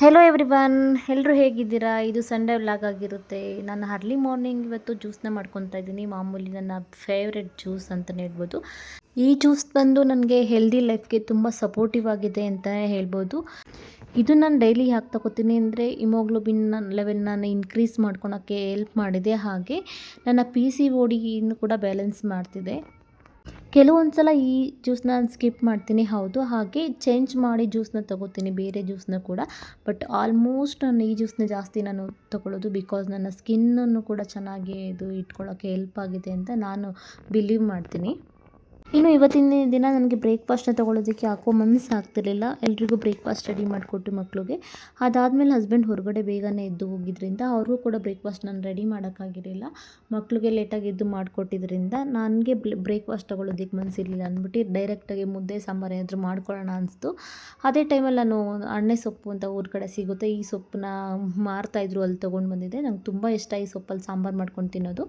Hello everyone, ಎಲ್ಲರೂ ಹೇಗಿದ್ದೀರಾ? ಇದು ಸಂಡೇ ವ್ಲಾಗ್ ಆಗಿರುತ್ತೆ. ನಾನು ಅರ್ಲಿ ಮಾರ್ನಿಂಗ್ ಇವತ್ತು ಜ್ಯೂಸನ್ನ ಮಾಡ್ಕೊತಾ ಇದ್ದೀನಿ. ಮಾಮೂಲಿ ನನ್ನ ಫೇವ್ರೆಟ್ ಜ್ಯೂಸ್ ಅಂತಲೇ ಹೇಳ್ಬೋದು. ಈ ಜ್ಯೂಸ್ ಬಂದು ನನಗೆ ಹೆಲ್ದಿ ಲೈಫ್ಗೆ ತುಂಬ ಸಪೋರ್ಟಿವ್ ಆಗಿದೆ ಅಂತ ಹೇಳ್ಬೋದು. ಇದು ನಾನು ಡೈಲಿ ಯಾಕೆ ತಗೋತೀನಿ ಅಂದರೆ ಇಮೋಗ್ಲೋಬಿನ್ ಲೆವೆಲ್ನ ಇನ್ಕ್ರೀಸ್ ಮಾಡ್ಕೊಳಕ್ಕೆ ಹೆಲ್ಪ್ ಮಾಡಿದೆ. ಹಾಗೆ ನನ್ನ PCOD ಕೂಡ ಬ್ಯಾಲೆನ್ಸ್ ಮಾಡ್ತಿದೆ. ಕೆಲವೊಂದು ಸಲ ಈ ಜ್ಯೂಸನ್ನ ಸ್ಕಿಪ್ ಮಾಡ್ತೀನಿ, ಹೌದು. ಹಾಗೆ ಚೇಂಜ್ ಮಾಡಿ ಜ್ಯೂಸನ್ನ ತೊಗೋತೀನಿ, ಬೇರೆ ಜ್ಯೂಸನ್ನ ಕೂಡ. ಬಟ್ ಆಲ್ಮೋಸ್ಟ್ ನಾನು ಈ ಜ್ಯೂಸನ್ನ ಜಾಸ್ತಿ ನಾನು ತೊಗೊಳ್ಳೋದು, ಬಿಕಾಸ್ ನನ್ನ ಸ್ಕಿನ್ನನ್ನು ಕೂಡ ಚೆನ್ನಾಗಿ ಇದು ಇಟ್ಕೊಳ್ಳೋಕ್ಕೆ ಹೆಲ್ಪ್ ಆಗಿದೆ ಅಂತ ನಾನು ಬಿಲೀವ್ ಮಾಡ್ತೀನಿ. ಇನ್ನು ಇವತ್ತಿನ ದಿನ ನನಗೆ ಬ್ರೇಕ್ಫಾಸ್ಟ್ನ ತೊಗೊಳ್ಳೋದಕ್ಕೆ ಯಾಕೋ ಮನಸ್ಸು ಆಗ್ತಿರ್ಲಿಲ್ಲ. ಎಲ್ರಿಗೂ ಬ್ರೇಕ್ಫಾಸ್ಟ್ ರೆಡಿ ಮಾಡಿಕೊಟ್ಟು ಮಕ್ಕಳಿಗೆ. ಅದಾದಮೇಲೆ ಹಸ್ಬೆಂಡ್ ಹೊರಗಡೆ ಬೇಗನೆ ಎದ್ದು ಹೋಗಿದ್ದರಿಂದ ಅವ್ರಿಗೂ ಕೂಡ ಬ್ರೇಕ್ಫಾಸ್ಟ್ ನಾನು ರೆಡಿ ಮಾಡೋಕ್ಕಾಗಿರಲಿಲ್ಲ. ಮಕ್ಕಳಿಗೆ ಲೇಟಾಗಿ ಎದ್ದು ಮಾಡಿಕೊಟ್ಟಿದ್ದರಿಂದ ನನಗೆ ಬ್ರೇಕ್ಫಾಸ್ಟ್ ತೊಗೊಳ್ಳೋದಕ್ಕೆ ಮನಸ್ಸಿರಲಿಲ್ಲ ಅಂದ್ಬಿಟ್ಟು ಡೈರೆಕ್ಟಾಗಿ ಮುದ್ದೆ ಸಾಂಬಾರು ಏನಾದರೂ ಮಾಡ್ಕೊಳ್ಳೋಣ ಅನಿಸ್ತು. ಅದೇ ಟೈಮಲ್ಲಿ ನಾನು ಅಣ್ಣೆ ಸೊಪ್ಪು ಅಂತ ಊರ ಕಡೆ ಸಿಗುತ್ತೆ, ಈ ಸೊಪ್ಪನ್ನ ಮಾರ್ತಾಯಿದ್ರು, ಅಲ್ಲಿ ತೊಗೊಂಡು ಬಂದಿದ್ದೆ. ನಂಗೆ ತುಂಬ ಇಷ್ಟ ಈ ಸೊಪ್ಪಲ್ಲಿ ಸಾಂಬಾರು ಮಾಡ್ಕೊಂಡು ತಿನ್ನೋದು.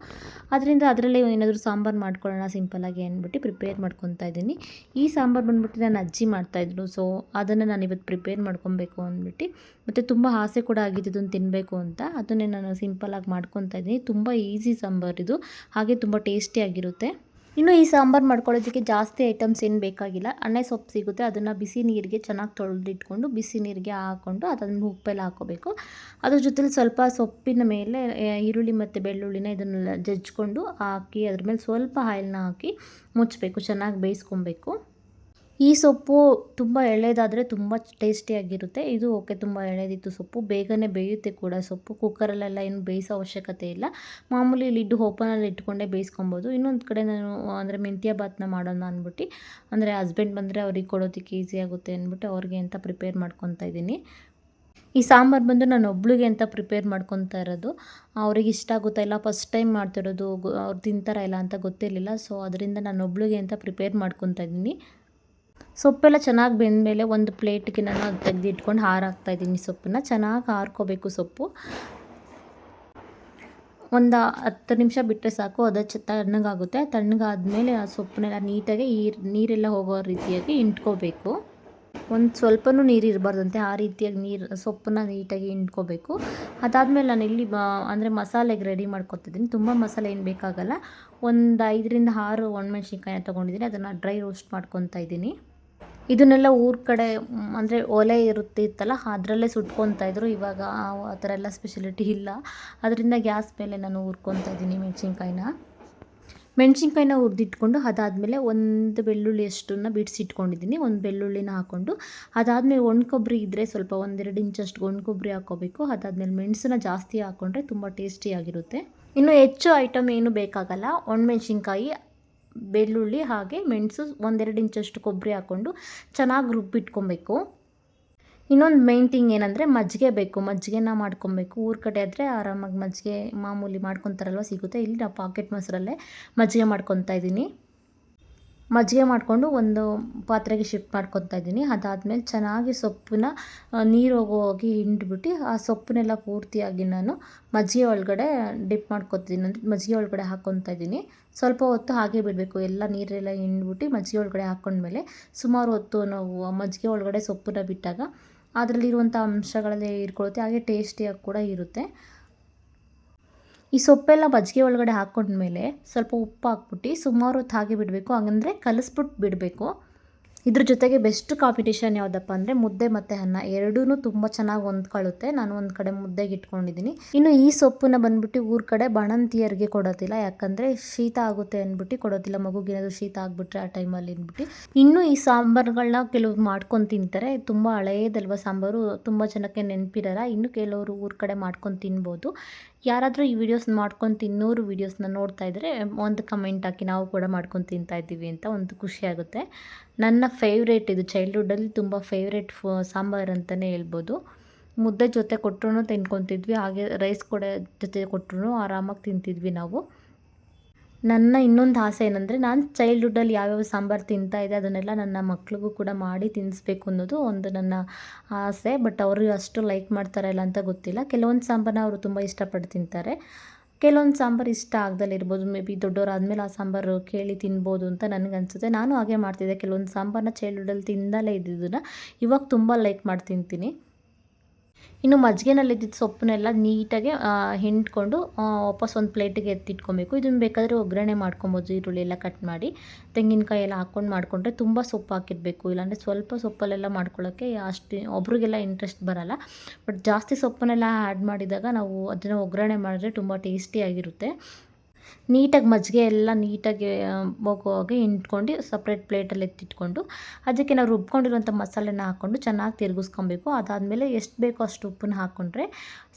ಅದರಿಂದ ಅದರಲ್ಲೇ ಏನಾದರೂ ಸಾಂಬಾರು ಮಾಡ್ಕೊಳ್ಳೋಣ ಸಿಂಪಲ್ಲಾಗಿ ಅಂದ್ಬಿಟ್ಟು ಪ್ರಿಪೇರ್ ಮಾಡ್ಕೊತಾ ಇದ್ದೀನಿ. ಈ ಸಾಂಬಾರು ಬಂದ್ಬಿಟ್ಟು ನನ್ನ ಅಜ್ಜಿ ಮಾಡ್ತಾಯಿದ್ರು, ಸೊ ಅದನ್ನು ನಾನು ಇವತ್ತು ಪ್ರಿಪೇರ್ ಮಾಡ್ಕೊಬೇಕು ಅಂದ್ಬಿಟ್ಟು. ಮತ್ತು ತುಂಬ ಆಸೆ ಕೂಡ ಆಗಿದ್ದು ಇದನ್ನು ತಿನ್ನಬೇಕು ಅಂತ. ಅದನ್ನೇ ನಾನು ಸಿಂಪಲ್ಲಾಗಿ ಮಾಡ್ಕೊತಾ ಇದ್ದೀನಿ. ತುಂಬ ಈಸಿ ಸಾಂಬಾರು ಇದು, ಹಾಗೆ ತುಂಬ ಟೇಸ್ಟಿಯಾಗಿರುತ್ತೆ. ಇನ್ನು ಈ ಸಾಂಬಾರು ಮಾಡ್ಕೊಳ್ಳೋದಕ್ಕೆ ಜಾಸ್ತಿ ಐಟಮ್ಸ್ ಏನು ಬೇಕಾಗಿಲ್ಲ. ಅಣ್ಣೆ ಸೊಪ್ಪು ಸಿಗುತ್ತೆ, ಅದನ್ನು ಬಿಸಿ ನೀರಿಗೆ ಚೆನ್ನಾಗಿ ತೊಳೆದಿಟ್ಕೊಂಡು ಬಿಸಿ ನೀರಿಗೆ ಹಾಕ್ಕೊಂಡು ಅದನ್ನು ಉಪ್ಪೆಲ್ಲ ಹಾಕ್ಕೋಬೇಕು. ಅದ್ರ ಜೊತೆಲಿ ಸ್ವಲ್ಪ ಸೊಪ್ಪಿನ ಮೇಲೆ ಈರುಳ್ಳಿ ಮತ್ತು ಬೆಳ್ಳುಳ್ಳಿನ ಇದನ್ನೆಲ್ಲ ಜಜ್ಜಿಕೊಂಡು ಹಾಕಿ ಅದ್ರ ಮೇಲೆ ಸ್ವಲ್ಪ ಆಯಿಲ್ನ ಹಾಕಿ ಮುಚ್ಚಬೇಕು, ಚೆನ್ನಾಗಿ ಬೇಯಿಸ್ಕೊಬೇಕು. ಈ ಸೊಪ್ಪು ತುಂಬ ಎಳೆದಾದರೆ ತುಂಬ ಟೇಸ್ಟಿಯಾಗಿರುತ್ತೆ. ಇದು ಓಕೆ, ತುಂಬ ಎಳೆದಿತ್ತು ಸೊಪ್ಪು, ಬೇಗನೆ ಬೇಯುತ್ತೆ ಕೂಡ ಸೊಪ್ಪು. ಕುಕ್ಕರಲ್ಲೆಲ್ಲ ಏನು ಬೇಯಿಸೋ ಅವಶ್ಯಕತೆ ಇಲ್ಲ. ಮಾಮೂಲಿ ಲಿಡ್ ಓಪನಲ್ಲಿ ಇಟ್ಕೊಂಡೇ ಬೇಯಿಸ್ಕೊಬೋದು. ಇನ್ನೊಂದು ಕಡೆ ನಾನು ಅಂದರೆ ಮೆಂತ್ಯ ಭಾತ್ನ ಮಾಡೋಣ ಅಂದ್ಬಿಟ್ಟು, ಅಂದರೆ ಹಸ್ಬೆಂಡ್ ಬಂದರೆ ಅವ್ರಿಗೆ ಕೊಡೋದಕ್ಕೆ ಈಸಿ ಆಗುತ್ತೆ ಅಂದ್ಬಿಟ್ಟು ಅವ್ರಿಗೆ ಅಂತ ಪ್ರಿಪೇರ್ ಮಾಡ್ಕೊತಾ ಇದ್ದೀನಿ. ಈ ಸಾಂಬಾರು ಬಂದು ನಾನು ಒಬ್ಳಿಗೆ ಅಂತ ಪ್ರಿಪೇರ್ ಮಾಡ್ಕೊತಾ ಇರೋದು. ಅವ್ರಿಗೆ ಇಷ್ಟ ಆಗುತ್ತಾ ಇಲ್ಲ, ಫಸ್ಟ್ ಟೈಮ್ ಮಾಡ್ತಿರೋದು, ಅವ್ರು ತಿಂತಾರ ಇಲ್ಲ ಅಂತ ಗೊತ್ತಿರಲಿಲ್ಲ. ಸೊ ಅದರಿಂದ ನಾನು ಒಬ್ಳಿಗೆ ಅಂತ ಪ್ರಿಪೇರ್ ಮಾಡ್ಕೊತಾ ಇದ್ದೀನಿ. ಸೊಪ್ಪೆಲ್ಲ ಚೆನ್ನಾಗಿ ಬೆಂದಮೇಲೆ ಒಂದು ಪ್ಲೇಟ್ಗೆ ನಾನು ತೆಗೆದಿಟ್ಕೊಂಡು ಹಾರಾಕ್ತಾಯಿದ್ದೀನಿ. ಸೊಪ್ಪನ್ನು ಚೆನ್ನಾಗಿ ಹಾರ್ಕೋಬೇಕು. ಸೊಪ್ಪು ಒಂದು 10 ನಿಮಿಷ ಬಿಟ್ಟರೆ ಸಾಕು, ಅದು ತಣ್ಣಗಾಗುತ್ತೆ. ತಣ್ಣಗಾದ್ಮೇಲೆ ಆ ಸೊಪ್ಪನ್ನೆಲ್ಲ ನೀಟಾಗಿ ನೀರೆಲ್ಲ ಹೋಗೋ ರೀತಿಯಾಗಿ ಇಂಟ್ಕೋಬೇಕು. ಒಂದು ಸ್ವಲ್ಪನೂ ನೀರು ಇರಬಾರ್ದಂತೆ, ಆ ರೀತಿಯಾಗಿ ಸೊಪ್ಪನ್ನ ನೀಟಾಗಿ ಇಂಟ್ಕೋಬೇಕು. ಅದಾದಮೇಲೆ ನಾನು ಇಲ್ಲಿ ಅಂದರೆ ಮಸಾಲೆಗೆ ರೆಡಿ ಮಾಡ್ಕೊತಿದ್ದೀನಿ. ತುಂಬ ಮಸಾಲೆ ಏನು ಬೇಕಾಗಲ್ಲ. ಒಂದು 5ರಿಂದ 6 ಒಣಮೆಣ್ಸಿನ್ಕಾಯಿನ ತೊಗೊಂಡಿದ್ದೀನಿ, ಅದನ್ನು ಡ್ರೈ ರೋಸ್ಟ್ ಮಾಡ್ಕೊತಾ ಇದ್ದೀನಿ. ಇದನ್ನೆಲ್ಲ ಊರ ಕಡೆ ಅಂದರೆ ಒಲೆ ಇರುತ್ತಿತ್ತಲ್ಲ, ಅದರಲ್ಲೇ ಸುಟ್ಕೊತಾ ಇದ್ರು. ಇವಾಗ ಆ ಥರ ಎಲ್ಲ ಸ್ಪೆಷಲಿಟಿ ಇಲ್ಲ, ಅದರಿಂದ ಗ್ಯಾಸ್ ಮೇಲೆ ನಾನು ಹುರ್ಕೊತಾ ಇದ್ದೀನಿ ಮೆಣಸಿನ್ಕಾಯಿನ ಹುರಿದಿಟ್ಕೊಂಡು. ಅದಾದಮೇಲೆ ಒಂದು ಬೆಳ್ಳುಳ್ಳಿ ಅಷ್ಟನ್ನು ಬಿಡಿಸಿಟ್ಕೊಂಡಿದ್ದೀನಿ. ಒಂದು ಬೆಳ್ಳುಳ್ಳಿನ ಹಾಕ್ಕೊಂಡು, ಅದಾದಮೇಲೆ ಒಣ ಕೊಬ್ಬರಿ ಇದ್ದರೆ ಸ್ವಲ್ಪ 1-2 ಇಂಚಷ್ಟು ಒಣ ಕೊಬ್ಬರಿ ಹಾಕ್ಕೋಬೇಕು. ಅದಾದಮೇಲೆ ಮೆಣಸನ್ನ ಜಾಸ್ತಿ ಹಾಕ್ಕೊಂಡ್ರೆ ತುಂಬ ಟೇಸ್ಟಿಯಾಗಿರುತ್ತೆ. ಇನ್ನು ಹೆಚ್ಚು ಐಟಮ್ ಏನು ಬೇಕಾಗಲ್ಲ. ಒಣಮೆಣ್ಸಿನ್ಕಾಯಿ, ಬೆಳ್ಳುಳ್ಳಿ ಹಾಗೆ ಮೆಣಸು, 1-2 ಇಂಚಷ್ಟು ಕೊಬ್ಬರಿ ಹಾಕ್ಕೊಂಡು ಚೆನ್ನಾಗಿ ರುಬ್ಬಿಟ್ಕೊಬೇಕು. ಇನ್ನೊಂದು ಮೇನ್ ಥಿಂಗ್ ಏನಂದರೆ ಮಜ್ಜಿಗೆ ಬೇಕು. ಮಜ್ಜಿಗೆನ ಮಾಡ್ಕೊಬೇಕು. ಊರ ಕಡೆ ಆದರೆ ಆರಾಮಾಗಿ ಮಜ್ಜಿಗೆ ಮಾಮೂಲಿ ಮಾಡ್ಕೊತಾರಲ್ವ, ಸಿಗುತ್ತೆ. ಇಲ್ಲಿ ನಾವು ಪಾಕೆಟ್ ಮೊಸರಲ್ಲೇ ಮಜ್ಜಿಗೆ ಮಾಡ್ಕೊತಾ ಇದ್ದೀನಿ. ಮಜ್ಜಿಗೆ ಮಾಡಿಕೊಂಡು ಒಂದು ಪಾತ್ರೆಗೆ ಶಿಫ್ಟ್ ಮಾಡ್ಕೊತಾ ಇದ್ದೀನಿ. ಅದಾದಮೇಲೆ ಚೆನ್ನಾಗಿ ಸೊಪ್ಪನ್ನ ನೀರು ಹೋಗಿ ಹಿಂಡ್ಬಿಟ್ಟು ಆ ಸೊಪ್ಪನ್ನೆಲ್ಲ ಪೂರ್ತಿಯಾಗಿ ನಾನು ಮಜ್ಜಿಗೆ ಒಳಗಡೆ ಡಿಪ್ ಮಾಡ್ಕೊತಿದ್ದೀನಿ, ಅಂದರೆ ಮಜ್ಜಿಗೆ ಒಳಗಡೆ ಹಾಕ್ಕೊತಾ ಇದ್ದೀನಿ. ಸ್ವಲ್ಪ ಹೊತ್ತು ಹಾಗೆ ಬಿಡಬೇಕು, ಎಲ್ಲ ನೀರೆಲ್ಲ ಹಿಂಡ್ಬಿಟ್ಟು ಮಜ್ಜಿಗೆ ಒಳಗಡೆ ಹಾಕ್ಕೊಂಡ್ಮೇಲೆ ಸುಮಾರು ಹೊತ್ತು ನಾವು ಮಜ್ಜಿಗೆ ಒಳಗಡೆ ಸೊಪ್ಪನ್ನ ಬಿಟ್ಟಾಗ ಅದರಲ್ಲಿರುವಂಥ ಅಂಶಗಳೆಲ್ಲ ಹೀರ್ಕೊಳ್ಳುತ್ತೆ, ಹಾಗೆ ಟೇಸ್ಟಿಯಾಗಿ ಕೂಡ ಇರುತ್ತೆ. ಈ ಸೊಪ್ಪೆಲ್ಲ ಮಜ್ಜಿಗೆ ಒಳಗಡೆ ಹಾಕ್ಕೊಂಡ್ಮೇಲೆ ಸ್ವಲ್ಪ ಉಪ್ಪು ಹಾಕ್ಬಿಟ್ಟು ಸುಮಾರು ಹೊತ್ತು ಹಾಗೆ ಬಿಡಬೇಕು, ಹಂಗಂದರೆ ಕಲಿಸ್ಬಿಟ್ಟು ಬಿಡಬೇಕು. ಇದ್ರ ಜೊತೆಗೆ ಬೆಸ್ಟ್ ಕಾಂಬಿನೇಷನ್ ಯಾವುದಪ್ಪ ಅಂದರೆ ಮುದ್ದೆ ಮತ್ತು ಅನ್ನ, ಎರಡೂ ತುಂಬ ಚೆನ್ನಾಗಿ ಹೊಂದ್ಕೊಳ್ಳುತ್ತೆ. ನಾನು ಒಂದು ಕಡೆ ಮುದ್ದೆಗೆ ಇಟ್ಕೊಂಡಿದ್ದೀನಿ. ಇನ್ನು ಈ ಸೊಪ್ಪನ್ನ ಬಂದ್ಬಿಟ್ಟು ಊರ ಕಡೆ ಬಾಣಂತಿಯರಿಗೆ ಕೊಡೋದಿಲ್ಲ, ಯಾಕಂದರೆ ಶೀತ ಆಗುತ್ತೆ ಅಂದ್ಬಿಟ್ಟು ಕೊಡೋದಿಲ್ಲ. ಮಗುಗೇನಾದರೂ ಶೀತ ಆಗಿಬಿಟ್ರೆ ಆ ಟೈಮಲ್ಲಿ ಅಂದ್ಬಿಟ್ಟು. ಇನ್ನು ಈ ಸಾಂಬಾರುಗಳನ್ನ ಕೆಲವ್ರು ಮಾಡ್ಕೊಂಡು ತಿಂತಾರೆ. ತುಂಬ ಹಳೆಯದಲ್ವ ಸಾಂಬಾರು, ತುಂಬ ಜನಕ್ಕೆ ನೆನಪಿರಲ್ಲ. ಇನ್ನು ಕೆಲವರು ಊರ ಕಡೆ ಮಾಡ್ಕೊಂಡು ತಿನ್ಬೋದು. ಯಾರಾದರೂ ಈ ವಿಡಿಯೋಸ್ ಮಾಡ್ಕೊಂಡು ತಿನ್ನೋರು ವೀಡಿಯೋಸ್ನ ನೋಡ್ತಾ ಇದ್ದರೆ ಒಂದು ಕಮೆಂಟ್ ಹಾಕಿ, ನಾವು ಕೂಡ ಮಾಡ್ಕೊಂಡು ತಿಂತಾ ಇದ್ದೀವಿ ಅಂತ, ಒಂದು ಖುಷಿಯಾಗುತ್ತೆ. ನನ್ನ ಫೇವ್ರೇಟ್ ಇದು, ಚೈಲ್ಡ್ಹುಡ್ಡಲ್ಲಿ ತುಂಬ ಫೇವ್ರೇಟ್ ಸಾಂಬಾರು ಅಂತಲೇ ಹೇಳ್ಬೋದು. ಮುದ್ದೆ ಜೊತೆ ಕೊಟ್ಟರು ತಿನ್ಕೊತಿದ್ವಿ, ಹಾಗೆ ರೈಸ್ ಕೂಡ ಜೊತೆ ಕೊಟ್ಟರು ಆರಾಮಾಗಿ ತಿಂತಿದ್ವಿ ನಾವು. ನನ್ನ ಇನ್ನೊಂದು ಆಸೆ ಏನಂದರೆ, ನಾನು ಚೈಲ್ಡ್ಹುಡ್ಡಲ್ಲಿ ಯಾವ್ಯಾವ ಸಾಂಬಾರು ತಿಂತಾಯಿದ್ದೆ ಅದನ್ನೆಲ್ಲ ನನ್ನ ಮಕ್ಳಿಗೂ ಕೂಡ ಮಾಡಿ ತಿನ್ನಿಸ್ಬೇಕು ಅನ್ನೋದು ಒಂದು ನನ್ನ ಆಸೆ. ಬಟ್ ಅವರು ಅಷ್ಟು ಲೈಕ್ ಮಾಡ್ತಾರಾ ಇಲ್ಲ ಅಂತ ಗೊತ್ತಿಲ್ಲ. ಕೆಲವೊಂದು ಸಾಂಬಾರನ್ನ ಅವರು ತುಂಬ ಇಷ್ಟಪಟ್ಟು ತಿಂತಾರೆ, ಕೆಲವೊಂದು ಸಾಂಬಾರು ಇಷ್ಟ ಆಗ್ದಲ್ಲೇ ಇರ್ಬೋದು. ಮೇ ಬಿ ದೊಡ್ಡವರಾದ್ಮೇಲೆ ಆ ಸಾಂಬಾರು ಕೇಳಿ ತಿನ್ಬೋದು ಅಂತ ನನಗನ್ಸುತ್ತೆ. ನಾನು ಹಾಗೆ ಮಾಡ್ತಿದ್ದೆ, ಕೆಲವೊಂದು ಸಾಂಬಾರನ್ನ ಚೈಲ್ಡ್ಹುಡ್ಡಲ್ಲಿ ತಿಂದಲೇ ಇದ್ದಿದ್ದನ್ನು ಇವಾಗ ತುಂಬ ಲೈಕ್ ಮಾಡಿ ತಿಂತೀನಿ. ಇನ್ನು ಮಜ್ಜಿಗೆನಲ್ಲಿದ್ದಿದ್ದು ಸೊಪ್ಪನ್ನೆಲ್ಲ ನೀಟಾಗಿ ಹಿಂಡ್ಕೊಂಡು ವಾಪಸ್ ಒಂದು ಪ್ಲೇಟಿಗೆ ಎತ್ತಿಟ್ಕೊಬೇಕು. ಇದನ್ನು ಬೇಕಾದರೆ ಒಗ್ಗರಣೆ ಮಾಡ್ಕೊಬೋದು, ಈರುಳ್ಳಿ ಎಲ್ಲ ಕಟ್ ಮಾಡಿ ತೆಂಗಿನಕಾಯಿ ಎಲ್ಲ ಹಾಕ್ಕೊಂಡು ಮಾಡಿಕೊಂಡ್ರೆ ತುಂಬ ಸೊಪ್ಪು ಹಾಕಿರಬೇಕು. ಇಲ್ಲಾಂದರೆ ಸ್ವಲ್ಪ ಸೊಪ್ಪಲ್ಲೆಲ್ಲ ಮಾಡ್ಕೊಳ್ಳೋಕ್ಕೆ ಅಷ್ಟು ಒಬ್ರಿಗೆಲ್ಲ ಇಂಟ್ರೆಸ್ಟ್ ಬರೋಲ್ಲ. ಬಟ್ ಜಾಸ್ತಿ ಸೊಪ್ಪನ್ನೆಲ್ಲ ಆ್ಯಡ್ ಮಾಡಿದಾಗ ನಾವು ಅದನ್ನು ಒಗ್ಗರಣೆ ಮಾಡಿದ್ರೆ ತುಂಬ ಟೇಸ್ಟಿಯಾಗಿರುತ್ತೆ. ನೀಟಾಗಿ ಮಜ್ಜಿಗೆ ಎಲ್ಲ ನೀಟಾಗಿ ಹೋಗೋ ಹಾಗೆ ಹಿಂಡ್ಕೊಂಡು ಸಪ್ರೇಟ್ ಪ್ಲೇಟಲ್ಲಿ ಎತ್ತಿಟ್ಕೊಂಡು ಅದಕ್ಕೆ ನಾವು ರುಬ್ಕೊಂಡಿರುವಂಥ ಮಸಾಲೆನ ಹಾಕ್ಕೊಂಡು ಚೆನ್ನಾಗಿ ತಿರುಗಿಸ್ಕೊಬೇಕು. ಅದಾದಮೇಲೆ ಎಷ್ಟು ಬೇಕೋ ಅಷ್ಟು ಉಪ್ಪನ್ನ ಹಾಕ್ಕೊಂಡ್ರೆ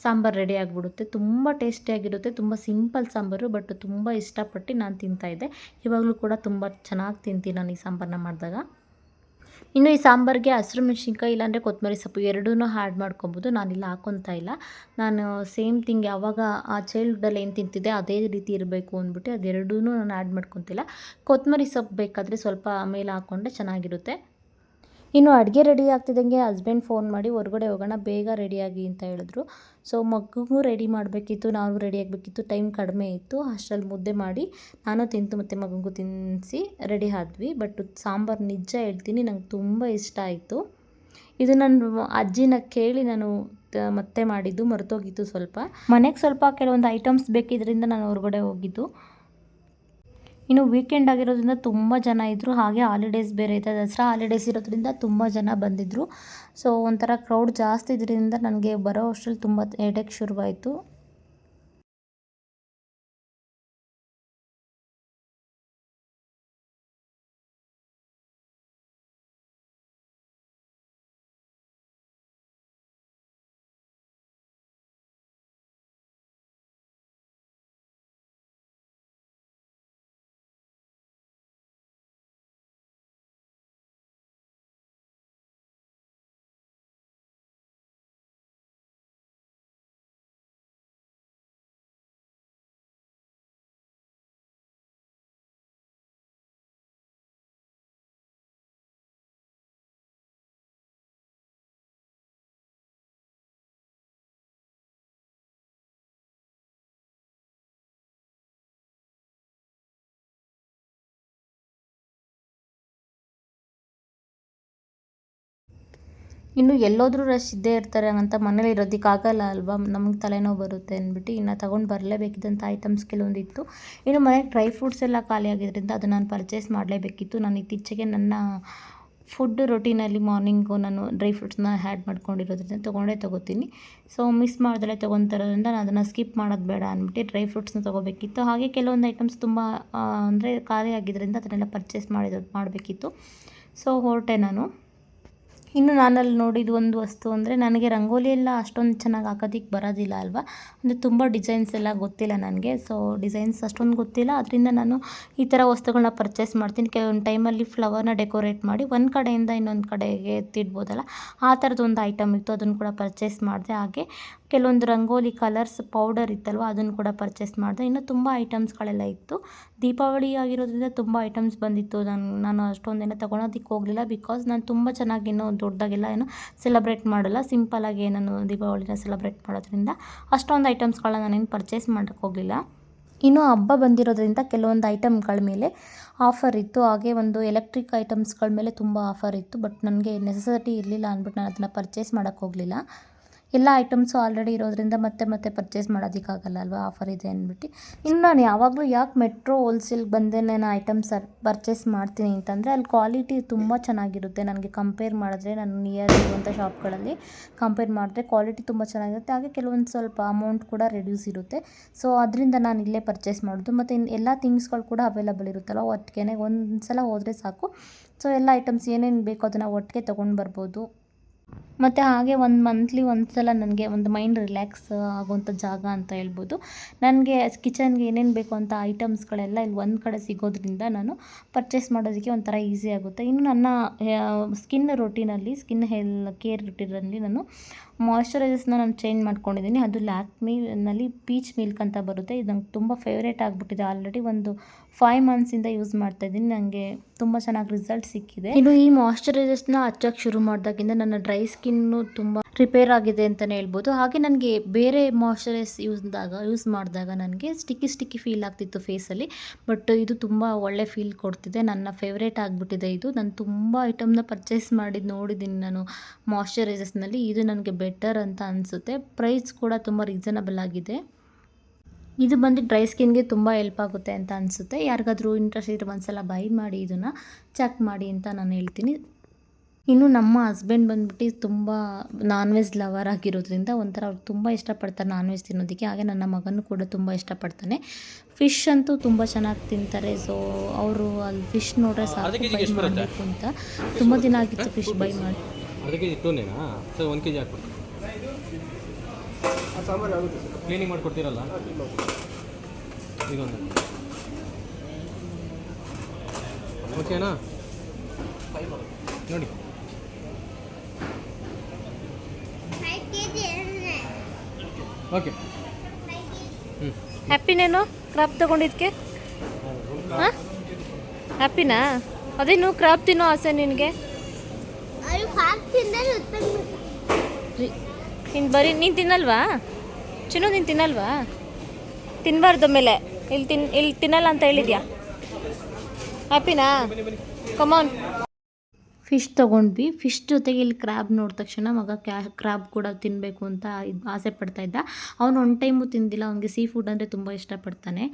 ಸಾಂಬಾರು ರೆಡಿ ಆಗಿಬಿಡುತ್ತೆ. ತುಂಬ ಟೇಸ್ಟಿಯಾಗಿರುತ್ತೆ. ತುಂಬ ಸಿಂಪಲ್ ಸಾಂಬಾರು, ಬಟ್ ತುಂಬ ಇಷ್ಟಪಟ್ಟು ನಾನು ತಿಂತಾಯಿದ್ದೆ. ಇವಾಗಲೂ ಕೂಡ ತುಂಬ ಚೆನ್ನಾಗಿ ತಿಂತೀನಿ ನಾನು ಈ ಸಾಂಬಾರನ್ನ ಮಾಡಿದಾಗ. ಇನ್ನು ಈ ಸಾಂಬಾರಿಗೆ ಹಸಿರು ಮೆಣಸಿನ್ಕಾಯಿ ಇಲ್ಲಾಂದರೆ ಕೊತ್ತಂಬರಿ ಸೊಪ್ಪು ಎರಡೂ ಆ್ಯಡ್ ಮಾಡ್ಕೊಬೋದು. ನಾನಿಲ್ಲ ಹಾಕ್ಕೊತಾ ಇಲ್ಲ. ನಾನು ಸೇಮ್ ಥಿಂಗ್ ಯಾವಾಗ ಆ ಚೈಲ್ಡ್ಹುಡ್ಡಲ್ಲಿ ಏನು ತಿಂತಿದ್ದೆ ಅದೇ ರೀತಿ ಇರಬೇಕು ಅಂದ್ಬಿಟ್ಟು ಅದೆರಡೂ ನಾನು ಆ್ಯಡ್ ಮಾಡ್ಕೊತಿಲ್ಲ. ಕೊತ್ತಂಬರಿ ಸೊಪ್ಪು ಬೇಕಾದರೆ ಸ್ವಲ್ಪ ಮೇಲೆ ಹಾಕ್ಕೊಂಡ್ರೆ ಚೆನ್ನಾಗಿರುತ್ತೆ. ಇನ್ನು ಅಡುಗೆ ರೆಡಿ ಆಗ್ತಿದ್ದಂಗೆ ಹಸ್ಬೆಂಡ್ ಫೋನ್ ಮಾಡಿ ಹೊರಗಡೆ ಹೋಗೋಣ ಬೇಗ ರೆಡಿಯಾಗಿ ಅಂತ ಹೇಳಿದ್ರು. ಸೊ ಮಗುಗೂ ರೆಡಿ ಮಾಡಬೇಕಿತ್ತು, ನಾವು ರೆಡಿ ಆಗಬೇಕಿತ್ತು, ಟೈಮ್ ಕಡಿಮೆ ಇತ್ತು. ಅಷ್ಟರಲ್ಲಿ ಮುದ್ದೆ ಮಾಡಿ ನಾನು ತಿಂತು ಮತ್ತು ಮಗುಗೂ ತಿನ್ನಿಸಿ ರೆಡಿ ಆದ್ವಿ. ಬಟ್ ಸಾಂಬಾರು ನಿಜ ಹೇಳ್ತೀನಿ ನಂಗೆ ತುಂಬ ಇಷ್ಟ ಆಯಿತು. ಇದು ನನ್ನ ಅಜ್ಜಿನ ಕೇಳಿ ನಾನು ಮತ್ತೆ ಮಾಡಿದ್ದು, ಮರೆತೋಗಿತ್ತು ಸ್ವಲ್ಪ. ಮನೆಗೆ ಸ್ವಲ್ಪ ಕೆಲವೊಂದು ಐಟಮ್ಸ್ ಬೇಕಿದ್ದರಿಂದ ನಾನು ಹೊರಗಡೆ ಹೋಗಿದ್ದು. ಇನ್ನು ವೀಕೆಂಡ್ ಆಗಿರೋದ್ರಿಂದ ತುಂಬ ಜನ ಇದ್ದರು. ಹಾಗೆ ಹಾಲಿಡೇಸ್ ಬೇರೆ ಇದೆ, ದಸರಾ ಹಾಲಿಡೇಸ್ ಇರೋದ್ರಿಂದ ತುಂಬ ಜನ ಬಂದಿದ್ದರು. ಸೊ ಒಂಥರ ಕ್ರೌಡ್ ಜಾಸ್ತಿ ಇದರಿಂದ ನನಗೆ ಬರೋ ಅಷ್ಟರಲ್ಲಿ ತುಂಬ ಹೆಡೇಕ್ ಶುರುವಾಯಿತು. ಇನ್ನು ಎಲ್ಲೋದ್ರೂ ರಶ್ ಇದ್ದೇ ಇರ್ತಾರೆ ಅಂತ ಮನೇಲಿ ಇರೋದಕ್ಕಾಗಲ್ಲ ಅಲ್ವಾ, ನಮಗೆ ತಲೆನೋವು ಬರುತ್ತೆ ಅಂದ್ಬಿಟ್ಟು ಇನ್ನು ತೊಗೊಂಡು ಬರಲೇಬೇಕಿದ್ದಂಥ ಐಟಮ್ಸ್ ಕೆಲವೊಂದಿತ್ತು. ಇನ್ನು ಮನೆಗೆ ಡ್ರೈ ಫ್ರೂಟ್ಸ್ ಎಲ್ಲ ಖಾಲಿ ಆಗಿದ್ದರಿಂದ ಅದು ನಾನು ಪರ್ಚೇಸ್ ಮಾಡಲೇಬೇಕಿತ್ತು. ನಾನು ಇತ್ತೀಚೆಗೆ ನನ್ನ ಫುಡ್ ರೊಟೀನಲ್ಲಿ ಮಾರ್ನಿಂಗು ನಾನು ಡ್ರೈ ಫ್ರೂಟ್ಸ್ನ ಆ್ಯಡ್ ಮಾಡ್ಕೊಂಡಿರೋದ್ರಿಂದ ತೊಗೋತೀನಿ. ಸೊ ಮಿಸ್ ಮಾಡ್ದಲೇ ತೊಗೊತಿರೋದ್ರಿಂದ ನಾನು ಅದನ್ನು ಸ್ಕಿಪ್ ಮಾಡೋದು ಬೇಡ ಅಂದ್ಬಿಟ್ಟು ಡ್ರೈ ಫ್ರೂಟ್ಸ್ನ ತೊಗೋಬೇಕಿತ್ತು. ಹಾಗೆ ಕೆಲವೊಂದು ಐಟಮ್ಸ್ ತುಂಬ ಅಂದರೆ ಖಾಲಿ ಆಗಿದ್ದರಿಂದ ಅದನ್ನೆಲ್ಲ ಪರ್ಚೇಸ್ ಮಾಡಬೇಕಿತ್ತು. ಸೊ ಹೊರಟೆ ನಾನು. ಇನ್ನು ನಾನಲ್ಲಿ ನೋಡಿದ ಒಂದು ವಸ್ತು ಅಂದರೆ ನನಗೆ ರಂಗೋಲಿ ಎಲ್ಲ ಅಷ್ಟೊಂದು ಚೆನ್ನಾಗಿ ಹಾಕೋದಕ್ಕೆ ಬರೋದಿಲ್ಲ ಅಲ್ವಾ, ಅಂದರೆ ತುಂಬ ಡಿಸೈನ್ಸ್ ಎಲ್ಲ ಗೊತ್ತಿಲ್ಲ ನನಗೆ. ಸೊ ಡಿಸೈನ್ಸ್ ಅಷ್ಟೊಂದು ಗೊತ್ತಿಲ್ಲ, ಅದರಿಂದ ನಾನು ಈ ಥರ ವಸ್ತುಗಳನ್ನ ಪರ್ಚೇಸ್ ಮಾಡ್ತೀನಿ. ಕೆಲವೊಂದು ಟೈಮಲ್ಲಿ ಫ್ಲವರ್ನ ಡೆಕೋರೇಟ್ ಮಾಡಿ ಒಂದು ಕಡೆಯಿಂದ ಇನ್ನೊಂದು ಕಡೆಗೆ ಎತ್ತಿಡ್ಬೋದಲ್ಲ, ಆ ಥರದ್ದೊಂದು ಐಟಮ್ ಇತ್ತು, ಅದನ್ನು ಕೂಡ ಪರ್ಚೇಸ್ ಮಾಡಿದೆ. ಹಾಗೆ ಕೆಲವೊಂದು ರಂಗೋಲಿ ಕಲರ್ಸ್ ಪೌಡರ್ ಇತ್ತಲ್ವ, ಅದನ್ನು ಕೂಡ ಪರ್ಚೇಸ್ ಮಾಡಿದೆ. ಇನ್ನು ತುಂಬ ಐಟಮ್ಸ್ಗಳೆಲ್ಲ ಇತ್ತು. ದೀಪಾವಳಿ ಆಗಿರೋದ್ರಿಂದ ತುಂಬ ಐಟಮ್ಸ್ ಬಂದಿತ್ತು. ನಾನು ಅಷ್ಟೊಂದೇನೋ ತೊಗೊಳೋದಕ್ಕೆ ಹೋಗಲಿಲ್ಲ, ಬಿಕಾಸ್ ನಾನು ತುಂಬ ಚೆನ್ನಾಗೇನೋ ದೊಡ್ಡದಾಗೆಲ್ಲ ಏನು ಸೆಲೆಬ್ರೇಟ್ ಮಾಡಲ್ಲ. ಸಿಂಪಲಾಗಿ ನಾನು ದೀಪಾವಳಿನ ಸೆಲೆಬ್ರೇಟ್ ಮಾಡೋದ್ರಿಂದ ಅಷ್ಟೊಂದು ಐಟಮ್ಸ್ಗಳನ್ನ ನಾನೇನು ಪರ್ಚೇಸ್ ಮಾಡೋಕ್ಕೆ ಹೋಗಲಿಲ್ಲ. ಇನ್ನು ಹಬ್ಬ ಬಂದಿರೋದ್ರಿಂದ ಕೆಲವೊಂದು ಐಟಮ್ಗಳ ಮೇಲೆ ಆಫರ್ ಇತ್ತು. ಹಾಗೆ ಒಂದು ಎಲೆಕ್ಟ್ರಿಕ್ ಐಟಮ್ಸ್ಗಳ ಮೇಲೆ ತುಂಬ ಆಫರ್ ಇತ್ತು. ಬಟ್ ನನಗೆ ನೆಸೆಸಿಟಿ ಇರಲಿಲ್ಲ ಅಂದ್ಬಿಟ್ಟು ನಾನು ಅದನ್ನು ಪರ್ಚೇಸ್ ಮಾಡೋಕ್ಕೆ ಹೋಗಲಿಲ್ಲ. ಎಲ್ಲ ಐಟಮ್ಸು ಆಲ್ರೆಡಿ ಇರೋದ್ರಿಂದ ಮತ್ತೆ ಪರ್ಚೇಸ್ ಮಾಡೋದಕ್ಕಾಗಲ್ಲ ಅಲ್ವಾ, ಆಫರ್ ಇದೆ ಅಂದ್ಬಿಟ್ಟು. ಇನ್ನು ನಾನು ಯಾವಾಗಲೂ ಯಾಕೆ ಮೆಟ್ರೋ ಹೋಲ್ಸೇಲ್ ಬಂದೇ ನಾನು ಐಟಮ್ಸ್ ಪರ್ಚೇಸ್ ಮಾಡ್ತೀನಿ ಅಂತಂದರೆ ಅಲ್ಲಿ ಕ್ವಾಲಿಟಿ ತುಂಬ ಚೆನ್ನಾಗಿರುತ್ತೆ. ನನಗೆ ಕಂಪೇರ್ ಮಾಡಿದ್ರೆ ನಾನು ನಿಯರ್ ಇರುವಂಥ ಶಾಪ್ಗಳಲ್ಲಿ ಕಂಪೇರ್ ಮಾಡಿದ್ರೆ ಕ್ವಾಲಿಟಿ ತುಂಬ ಚೆನ್ನಾಗಿರುತ್ತೆ. ಹಾಗೆ ಕೆಲವೊಂದು ಸ್ವಲ್ಪ ಅಮೌಂಟ್ ಕೂಡ ರೆಡ್ಯೂಸ್ ಇರುತ್ತೆ. ಸೊ ಅದರಿಂದ ನಾನು ಇಲ್ಲೇ ಪರ್ಚೇಸ್ ಮಾಡೋದು. ಮತ್ತು ಎಲ್ಲ ಥಿಂಗ್ಸ್ಗಳು ಕೂಡ ಅವೈಲಬಲ್ ಇರುತ್ತಲ್ಲ, ಒಟ್ಟಿಗೆ ಒಂದು ಸಲ ಹೋದರೆ ಸಾಕು. ಸೊ ಎಲ್ಲ ಐಟಮ್ಸ್ ಏನೇನು ಬೇಕೋ ಅದನ್ನು ಒಟ್ಟಿಗೆ ತೊಗೊಂಡು ಬರ್ಬೋದು. ಮತ್ತು ಹಾಗೆ ಒಂದು ಮಂತ್ಲಿ ಒಂದು ಸಲ ನನಗೆ ಒಂದು ಮೈಂಡ್ ರಿಲ್ಯಾಕ್ಸ್ ಆಗುವಂಥ ಜಾಗ ಅಂತ ಹೇಳ್ಬೋದು. ನನಗೆ ಕಿಚನ್ಗೆ ಏನೇನು ಬೇಕು ಅಂತ ಐಟಮ್ಸ್ಗಳೆಲ್ಲ ಇಲ್ಲಿ ಒಂದು ಕಡೆ ಸಿಗೋದ್ರಿಂದ ನಾನು ಪರ್ಚೇಸ್ ಮಾಡೋದಕ್ಕೆ ಒಂಥರ ಈಸಿ ಆಗುತ್ತೆ. ಇನ್ನು ನನ್ನ ಸ್ಕಿನ್ ಕೇರ್ ರುಟೀನಲ್ಲಿ ನಾನು ಮಾಯ್ಶ್ಚರೈಸರ್ಸ್ನ ನಾನು ಚೇಂಜ್ ಮಾಡ್ಕೊಂಡಿದ್ದೀನಿ. ಅದು ಲ್ಯಾಕ್ಮಿನಲ್ಲಿ ಪೀಚ್ ಮಿಲ್ಕ್ ಅಂತ ಬರುತ್ತೆ. ಇದು ನಂಗೆ ತುಂಬ ಫೇವ್ರೇಟ್ ಆಗಿಬಿಟ್ಟಿದೆ. ಆಲ್ರೆಡಿ ಒಂದು 5 ಮಂತ್ಸಿಂದ ಯೂಸ್ ಮಾಡ್ತಾಯಿದ್ದೀನಿ. ನನಗೆ ತುಂಬ ಚೆನ್ನಾಗಿ ರಿಸಲ್ಟ್ ಸಿಕ್ಕಿದೆ. ಇನ್ನು ಈ ಮಾಯ್ಶ್ಚರೈಸರ್ಸ್ನ ಹಚ್ಚೋಕ್ಕೆ ಶುರು ಮಾಡಿದಾಗಿಂದ ನನ್ನ ಡ್ರೈ ಸ್ಕಿನ್ ಸ್ಕಿನ್ನು ತುಂಬ ರಿಪೇರ್ ಆಗಿದೆ ಅಂತಲೇ ಹೇಳ್ಬೋದು. ಹಾಗೆ ನನಗೆ ಬೇರೆ ಮಾಯ್ಶ್ಚರೈಸ್ ಯೂಸ್ ಮಾಡಿದಾಗ ನನಗೆ ಸ್ಟಿಕ್ಕಿ ಫೀಲ್ ಆಗ್ತಿತ್ತು ಫೇಸಲ್ಲಿ. ಬಟ್ ಇದು ತುಂಬ ಒಳ್ಳೆ ಫೀಲ್ ಕೊಡ್ತಿದೆ. ನನ್ನ ಫೇವ್ರೇಟ್ ಆಗಿಬಿಟ್ಟಿದೆ ಇದು. ನಾನು ತುಂಬ ಐಟಮ್ನ ಪರ್ಚೇಸ್ ನೋಡಿದ್ದೀನಿ ನಾನು ಮಾಯ್ಶ್ಚರೈಸರ್ಸ್ನಲ್ಲಿ. ಇದು ನನಗೆ ಬೆಟರ್ ಅಂತ ಅನಿಸುತ್ತೆ. ಪ್ರೈಸ್ ಕೂಡ ತುಂಬ ರೀಸನಬಲ್ ಆಗಿದೆ. ಇದು ಬಂದು ಡ್ರೈ ಸ್ಕಿನ್ಗೆ ತುಂಬ ಹೆಲ್ಪ್ ಆಗುತ್ತೆ ಅಂತ ಅನಿಸುತ್ತೆ. ಯಾರಿಗಾದರೂ ಇಂಟ್ರೆಸ್ಟ್ ಇದ್ರೆ ಒಂದ್ಸಲ ಬೈ ಮಾಡಿ, ಇದನ್ನು ಚೆಕ್ ಮಾಡಿ ಅಂತ ನಾನು ಹೇಳ್ತೀನಿ. ಇನ್ನು ನಮ್ಮ ಹಸ್ಬೆಂಡ್ ಬಂದ್ಬಿಟ್ಟು ತುಂಬ ನಾನ್ ವೆಜ್ ಲವರ್ ಆಗಿರೋದ್ರಿಂದ ಒಂಥರ ಅವ್ರು ತುಂಬ ಇಷ್ಟಪಡ್ತಾರೆ ನಾನ್ ವೆಜ್ ತಿನ್ನೋದಕ್ಕೆ. ಹಾಗೆ ನನ್ನ ಮಗನೂ ಕೂಡ ತುಂಬ ಇಷ್ಟಪಡ್ತಾನೆ. ಫಿಶ್ ಅಂತೂ ತುಂಬ ಚೆನ್ನಾಗಿ ತಿಂತಾರೆ. ಸೊ ಅವರು ಅಲ್ಲಿ ಫಿಶ್ ನೋಡ್ರೆ ಸಾಕು ಬೈ ಮಾಡಬೇಕು ಅಂತ. ತುಂಬ ದಿನ ಆಗಿತ್ತು ಫಿಶ್ ಬೈ ಮಾಡಿ. ಕ್ಲೀನಿಂಗ್ ಮಾಡಿಕೊಡ್ತೀರಲ್ಲ ಇದೊಂದು ಓಕೆನಾ ನೋಡಿ. ಓಕೆ ಹ್ಯಾಪಿನೇನು ಕ್ರಾಪ್ ತೊಗೊಂಡಿದ್ದಕ್ಕೆ? ಹಾಂ ಹ್ಯಾಪಿನಾ? ಅದೇನು ಕ್ರಾಪ್ ತಿನ್ನೋ ಆಸೆ ನಿನಗೆ? ನೀನು ತಿನ್ನಲ್ವಾ ಚಿನ್ನು? ನೀನು ತಿನ್ನಲ್ವಾ? ತಿನ್ನಬಾರ್ದು ಮೇಲೆ ಇಲ್ಲಿ ತಿನ್ನಲ್ಲ ಅಂತ ಹೇಳಿದ್ಯಾ? ಹ್ಯಾಪಿನಾ? ಕಮಾನ್. ಫಿಶ್ ತೊಗೊಂಡ್ವಿ. ಫಿಶ್ ಜೊತೆಗೆ ಇಲ್ಲಿ ಕ್ರ್ಯಾಬ್ ನೋಡಿದ ತಕ್ಷಣ ಮಗ ಕ್ರ್ಯಾಬ್ ಕೂಡ ತಿನ್ನಬೇಕು ಅಂತ ಆಸೆ ಪಡ್ತಾ ಇದ್ದ. ಅವನು ಒನ್ ಟೈಮು ತಿಂದಿಲ್ಲ. ಅವನಿಗೆ ಸೀ ಫುಡ್ ಅಂದರೆ ತುಂಬ ಇಷ್ಟಪಡ್ತಾನೆ.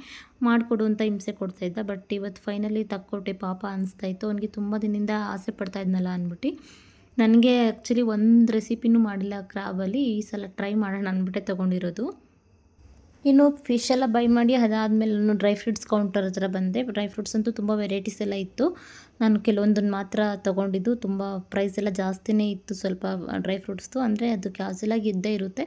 ಮಾಡಿಕೊಡು ಅಂತ ಹಿಂಸೆ ಕೊಡ್ತಾಯಿದ್ದ. ಬಟ್ ಇವತ್ತು ಫೈನಲಿ ತಕ್ಕೊಟ್ಟೆ. ಪಾಪ ಅನಿಸ್ತಾಯಿತ್ತು. ಅವನಿಗೆ ತುಂಬ ದಿನದಿಂದ ಆಸೆ ಪಡ್ತಾ ಇದ್ನಲ್ಲ ಅಂದ್ಬಿಟ್ಟು. ನನಗೆ ಆ್ಯಕ್ಚುಲಿ ಒಂದು ರೆಸಿಪಿನೂ ಮಾಡಿಲ್ಲ ಕ್ರ್ಯಾಬಲ್ಲಿ. ಈ ಸಲ ಟ್ರೈ ಮಾಡೋಣ ಅಂದ್ಬಿಟ್ಟೆ ತೊಗೊಂಡಿರೋದು. ಇನ್ನು ಫಿಶ್ ಎಲ್ಲ ಬೈ ಮಾಡಿ ಅದಾದಮೇಲೆ ನಾನು ಡ್ರೈ ಫ್ರೂಟ್ಸ್ ಕೌಂಟರ್ ಹತ್ರ ಬಂದೆ. ಡ್ರೈ ಫ್ರೂಟ್ಸ್ ಅಂತೂ ತುಂಬ ವೆರೈಟೀಸ್ ಎಲ್ಲ ಇತ್ತು. ನಾನು ಕೆಲವೊಂದನ್ನು ಮಾತ್ರ ತೊಗೊಂಡಿದ್ದು. ತುಂಬ ಪ್ರೈಸ್ ಎಲ್ಲ ಜಾಸ್ತಿನೇ ಇತ್ತು ಸ್ವಲ್ಪ ಡ್ರೈ ಫ್ರೂಟ್ಸ್ದು. ಅಂದರೆ ಅದು ಕ್ಯಾಸುಲಾಗಿ ಇದ್ದೇ ಇರುತ್ತೆ.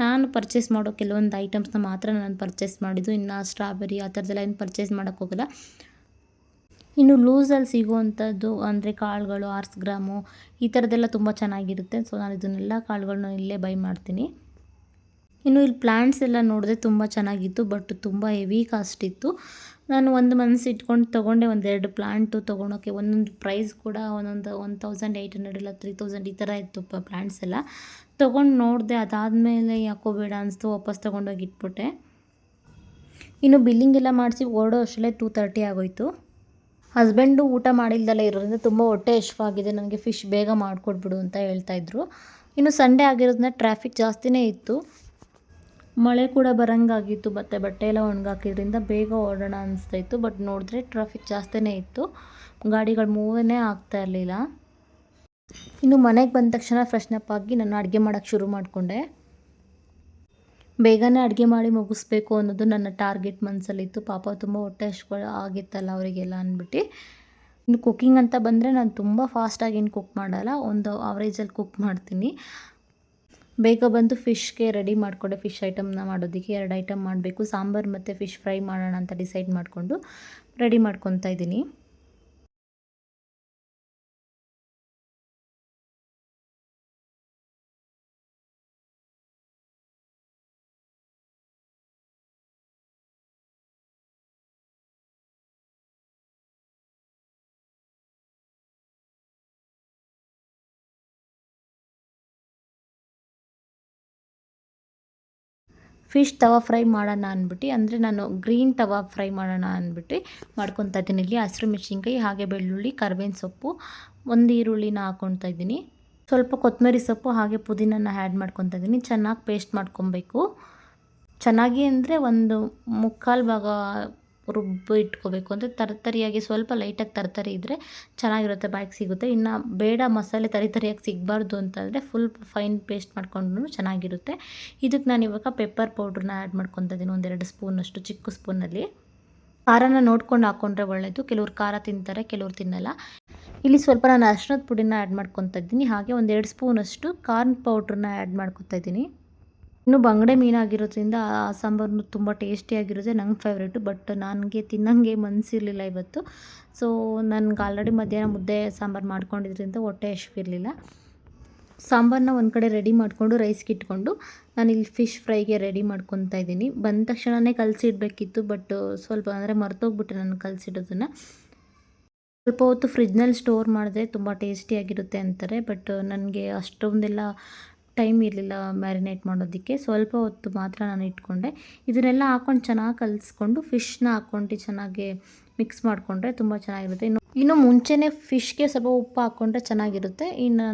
ನಾನು ಪರ್ಚೇಸ್ ಮಾಡೋ ಕೆಲವೊಂದು ಐಟಮ್ಸ್ನ ಮಾತ್ರ ನಾನು ಪರ್ಚೇಸ್ ಮಾಡಿದ್ದು. ಇನ್ನು ಸ್ಟ್ರಾಬೆರಿ ಆ ಥರದ್ದೆಲ್ಲ ಏನು ಪರ್ಚೇಸ್ ಮಾಡೋಕ್ಕೋಗಲ್ಲ. ಇನ್ನು ಲೂಸಲ್ಲಿ ಸಿಗುವಂಥದ್ದು ಅಂದರೆ ಕಾಳುಗಳು 6 ಗ್ರಾಮು ಈ ಥರದ್ದೆಲ್ಲ ತುಂಬ ಚೆನ್ನಾಗಿರುತ್ತೆ. ಸೊ ನಾನು ಇದನ್ನೆಲ್ಲ ಕಾಳುಗಳನ್ನ ಇಲ್ಲೇ ಬೈ ಮಾಡ್ತೀನಿ. ಇನ್ನು ಇಲ್ಲಿ ಪ್ಲ್ಯಾಂಟ್ಸ್ ಎಲ್ಲ ನೋಡಿದ್ರೆ ತುಂಬ ಚೆನ್ನಾಗಿತ್ತು. ಬಟ್ ತುಂಬ ಹೆವಿ ಕಾಸ್ಟ್ ಇತ್ತು. ನಾನು ಒಂದು ಮನಸ್ಸು ಇಟ್ಕೊಂಡು ತೊಗೊಂಡೆ. 1-2 ಪ್ಲ್ಯಾಂಟು ತೊಗೊಳೋಕ್ಕೆ. ಒಂದೊಂದು ಪ್ರೈಸ್ ಕೂಡ 1800 ಇಲ್ಲ 3000 ಈ ಥರ ಇತ್ತು ಪ್ಲ್ಯಾಂಟ್ಸ್ ಎಲ್ಲ. ತೊಗೊಂಡು ನೋಡಿದೆ. ಅದಾದಮೇಲೆ ಯಾಕೋ ಬೇಡ ಅನಿಸ್ತು, ವಾಪಸ್ ತೊಗೊಂಡೋಗಿ ಇಟ್ಬಿಟ್ಟೆ. ಇನ್ನು ಬಿಲ್ಲಿಂಗ್ ಎಲ್ಲ ಮಾಡಿಸಿ ಓಡೋ ಅಷ್ಟರಲ್ಲೇ 2:30 ಆಗೋಯಿತು. ಹಸ್ಬೆಂಡು ಊಟ ಮಾಡಿಲ್ದಲ್ಲೇ ಇರೋದ್ರಿಂದ ತುಂಬ ಹೊಟ್ಟೆ ಹಶ್ವಾಗಿದೆ, ನನಗೆ ಫಿಶ್ ಬೇಗ ಮಾಡಿಕೊಡ್ಬಿಡು ಅಂತ ಹೇಳ್ತಾಯಿದ್ರು. ಇನ್ನು ಸಂಡೇ ಆಗಿರೋದ್ರಿಂದ ಟ್ರಾಫಿಕ್ ಜಾಸ್ತಿನೇ ಇತ್ತು. ಮಳೆ ಕೂಡ ಬರೋಂಗಾಗಿತ್ತು. ಬಟ್ಟೆ ಎಲ್ಲ ಒಣಗಾಕಿದ್ರಿಂದ ಬೇಗ ಓಡೋಣ ಅನಿಸ್ತಾಯಿತ್ತು. ಬಟ್ ನೋಡಿದ್ರೆ ಟ್ರಾಫಿಕ್ ಜಾಸ್ತಿನೇ ಇತ್ತು. ಗಾಡಿಗಳು ಮೂವೇ ಆಗ್ತಾ ಇರಲಿಲ್ಲ. ಇನ್ನು ಮನೆಗೆ ಬಂದ ತಕ್ಷಣ ಫ್ರೆಶ್ನಪ್ ಆಗಿ ನಾನು ಅಡುಗೆ ಮಾಡೋಕ್ಕೆ ಶುರು ಮಾಡಿಕೊಂಡೆ. ಬೇಗನೆ ಅಡುಗೆ ಮಾಡಿ ಮುಗಿಸ್ಬೇಕು ಅನ್ನೋದು ನನ್ನ ಟಾರ್ಗೆಟ್ ಮನಸ್ಸಲ್ಲಿತ್ತು. ಪಾಪ ತುಂಬ ಹೊಟ್ಟೆ ಆಗಿತ್ತಲ್ಲ ಅವರಿಗೆಲ್ಲ ಅಂದ್ಬಿಟ್ಟು. ಇನ್ನು ಕುಕ್ಕಿಂಗ್ ಅಂತ ಬಂದರೆ ನಾನು ತುಂಬ ಫಾಸ್ಟಾಗಿ ಏನು ಕುಕ್ ಮಾಡಲ್ಲ. ಒಂದು ಅವರೇಜಲ್ಲಿ ಕುಕ್ ಮಾಡ್ತೀನಿ. ಬೇಗ ಬಂದು ಫಿಶ್ಗೆ ರೆಡಿ ಮಾಡಿಕೊಂಡೆ. ಫಿಶ್ ಐಟಮ್ನ ಮಾಡೋದಕ್ಕೆ 2 ಐಟಮ್ ಮಾಡಬೇಕು. ಸಾಂಬಾರು ಮತ್ತು ಫಿಶ್ ಫ್ರೈ ಮಾಡೋಣ ಅಂತ ಡಿಸೈಡ್ ಮಾಡಿಕೊಂಡು ರೆಡಿ ಮಾಡ್ಕೊತಾ ಇದ್ದೀನಿ. ಫಿಶ್ ತವಾ ಫ್ರೈ ಮಾಡೋಣ ಅಂದ್ಬಿಟ್ಟು, ಅಂದರೆ ನಾನು ಗ್ರೀನ್ ತವಾ ಫ್ರೈ ಮಾಡೋಣ ಅಂದ್ಬಿಟ್ಟು ಮಾಡ್ಕೊತಾ ಇದ್ದೀನಿ. ಇಲ್ಲಿ ಹಸಿರು ಮೆಣಸಿನ್ಕಾಯಿ, ಹಾಗೆ ಬೆಳ್ಳುಳ್ಳಿ, ಕರಿಬೇವಿನ ಸೊಪ್ಪು, 1 ಈರುಳ್ಳಿನ ಹಾಕ್ಕೊತಾ ಇದ್ದೀನಿ. ಸ್ವಲ್ಪ ಕೊತ್ತಂಬರಿ ಸೊಪ್ಪು ಹಾಗೆ ಪುದೀನನ ಆ್ಯಡ್ ಮಾಡ್ಕೊತಾ ಇದ್ದೀನಿ. ಚೆನ್ನಾಗಿ ಪೇಸ್ಟ್ ಮಾಡ್ಕೊಬೇಕು. ಚೆನ್ನಾಗಿ ಅಂದರೆ ಒಂದು 3/4 ಭಾಗ ರುಬ್ಬಿ ಇಟ್ಕೋಬೇಕು. ಅಂದರೆ ತರಿಯಾಗಿ ಸ್ವಲ್ಪ ಲೈಟಾಗಿ ತರತರಿ ಇದ್ದರೆ ಚೆನ್ನಾಗಿರುತ್ತೆ, ಬಾಯಿಗೆ ಸಿಗುತ್ತೆ. ಇನ್ನು ಬೇಡ ಮಸಾಲೆ ತರಿಯಾಗಿ ಸಿಗಬಾರ್ದು ಅಂತಂದರೆ ಫುಲ್ ಫೈನ್ ಪೇಸ್ಟ್ ಮಾಡ್ಕೊಂಡು ಚೆನ್ನಾಗಿರುತ್ತೆ. ಇದಕ್ಕೆ ನಾನು ಇವಾಗ ಪೆಪ್ಪರ್ ಪೌಡ್ರನ್ನ ಆ್ಯಡ್ ಮಾಡ್ಕೊತಾ ಇದ್ದೀನಿ. 1-2 ಸ್ಪೂನಷ್ಟು ಚಿಕ್ಕ ಸ್ಪೂನಲ್ಲಿ. ಖಾರನ ನೋಡ್ಕೊಂಡು ಹಾಕ್ಕೊಂಡ್ರೆ ಒಳ್ಳೆಯದು. ಕೆಲವ್ರು ಖಾರ ತಿಂತಾರೆ, ಕೆಲವ್ರು ತಿನ್ನಲ್ಲ. ಇಲ್ಲಿ ಸ್ವಲ್ಪ ನಾನು ಅರಿಶಿಣದ ಪುಡಿನ ಆ್ಯಡ್ ಮಾಡ್ಕೊತಾ ಇದ್ದೀನಿ. ಹಾಗೆ 1-2 ಸ್ಪೂನಷ್ಟು ಕಾರ್ನ್ ಪೌಡ್ರನ್ನ ಆ್ಯಡ್ ಮಾಡ್ಕೊತಾ ಇದ್ದೀನಿ. ಇನ್ನು ಬಂಗಡೆ ಮೀನಾಗಿರೋದ್ರಿಂದ ಆ ಸಾಂಬಾರು ತುಂಬ ಟೇಸ್ಟಿಯಾಗಿರುತ್ತೆ. ನಂಗೆ ಫೇವ್ರೇಟು. ಬಟ್ ನನಗೆ ತಿನ್ನೋಂಗೆ ಮನಸ್ಸಿರಲಿಲ್ಲ ಇವತ್ತು. ಸೊ ನನಗೆ ಆಲ್ರೆಡಿ ಮಧ್ಯಾಹ್ನ ಮುದ್ದೆ ಸಾಂಬಾರು ಮಾಡ್ಕೊಂಡಿದ್ರಿಂದ ಹೊಟ್ಟೆ ಹಶ್ವಿರಲಿಲ್ಲ. ಸಾಂಬಾರನ್ನ ಒಂದು ಕಡೆ ರೆಡಿ ಮಾಡಿಕೊಂಡು ರೈಸ್ಗೆ ಇಟ್ಕೊಂಡು ನಾನಿಲ್ಲಿ ಫಿಶ್ ಫ್ರೈಗೆ ರೆಡಿ ಮಾಡ್ಕೊತಾ ಇದ್ದೀನಿ. ಬಂದ ತಕ್ಷಣವೇ ಕಲಸಿಡ್ಬೇಕಿತ್ತು. ಬಟ್ ಸ್ವಲ್ಪ ಅಂದರೆ ಮರ್ತೋಗ್ಬಿಟ್ಟೆ ನಾನು ಕಲಸಿಡೋದನ್ನು. ಸ್ವಲ್ಪ ಹೊತ್ತು ಫ್ರಿಜ್ನಲ್ಲಿ ಸ್ಟೋರ್ ಮಾಡಿದ್ರೆ ತುಂಬ ಟೇಸ್ಟಿಯಾಗಿರುತ್ತೆ ಅಂತಾರೆ. ಬಟ್ ನನಗೆ ಅಷ್ಟೊಂದೆಲ್ಲ ಟೈಮ್ ಇರಲಿಲ್ಲ ಮ್ಯಾರಿನೇಟ್ ಮಾಡೋದಕ್ಕೆ. ಸ್ವಲ್ಪ ಹೊತ್ತು ಮಾತ್ರ ನಾನು ಇಟ್ಕೊಂಡೆ. ಇದನ್ನೆಲ್ಲ ಹಾಕ್ಕೊಂಡು ಚೆನ್ನಾಗಿ ಕಲಿಸ್ಕೊಂಡು ಫಿಶ್ನ ಹಾಕ್ಕೊಂಡು ಚೆನ್ನಾಗಿ ಮಿಕ್ಸ್ ಮಾಡಿಕೊಂಡ್ರೆ ತುಂಬ ಚೆನ್ನಾಗಿರುತ್ತೆ. ಇನ್ನು ಮುಂಚೆನೇ ಫಿಶ್ಗೆ ಸ್ವಲ್ಪ ಉಪ್ಪು ಹಾಕ್ಕೊಂಡ್ರೆ ಚೆನ್ನಾಗಿರುತ್ತೆ. ಇನ್ನು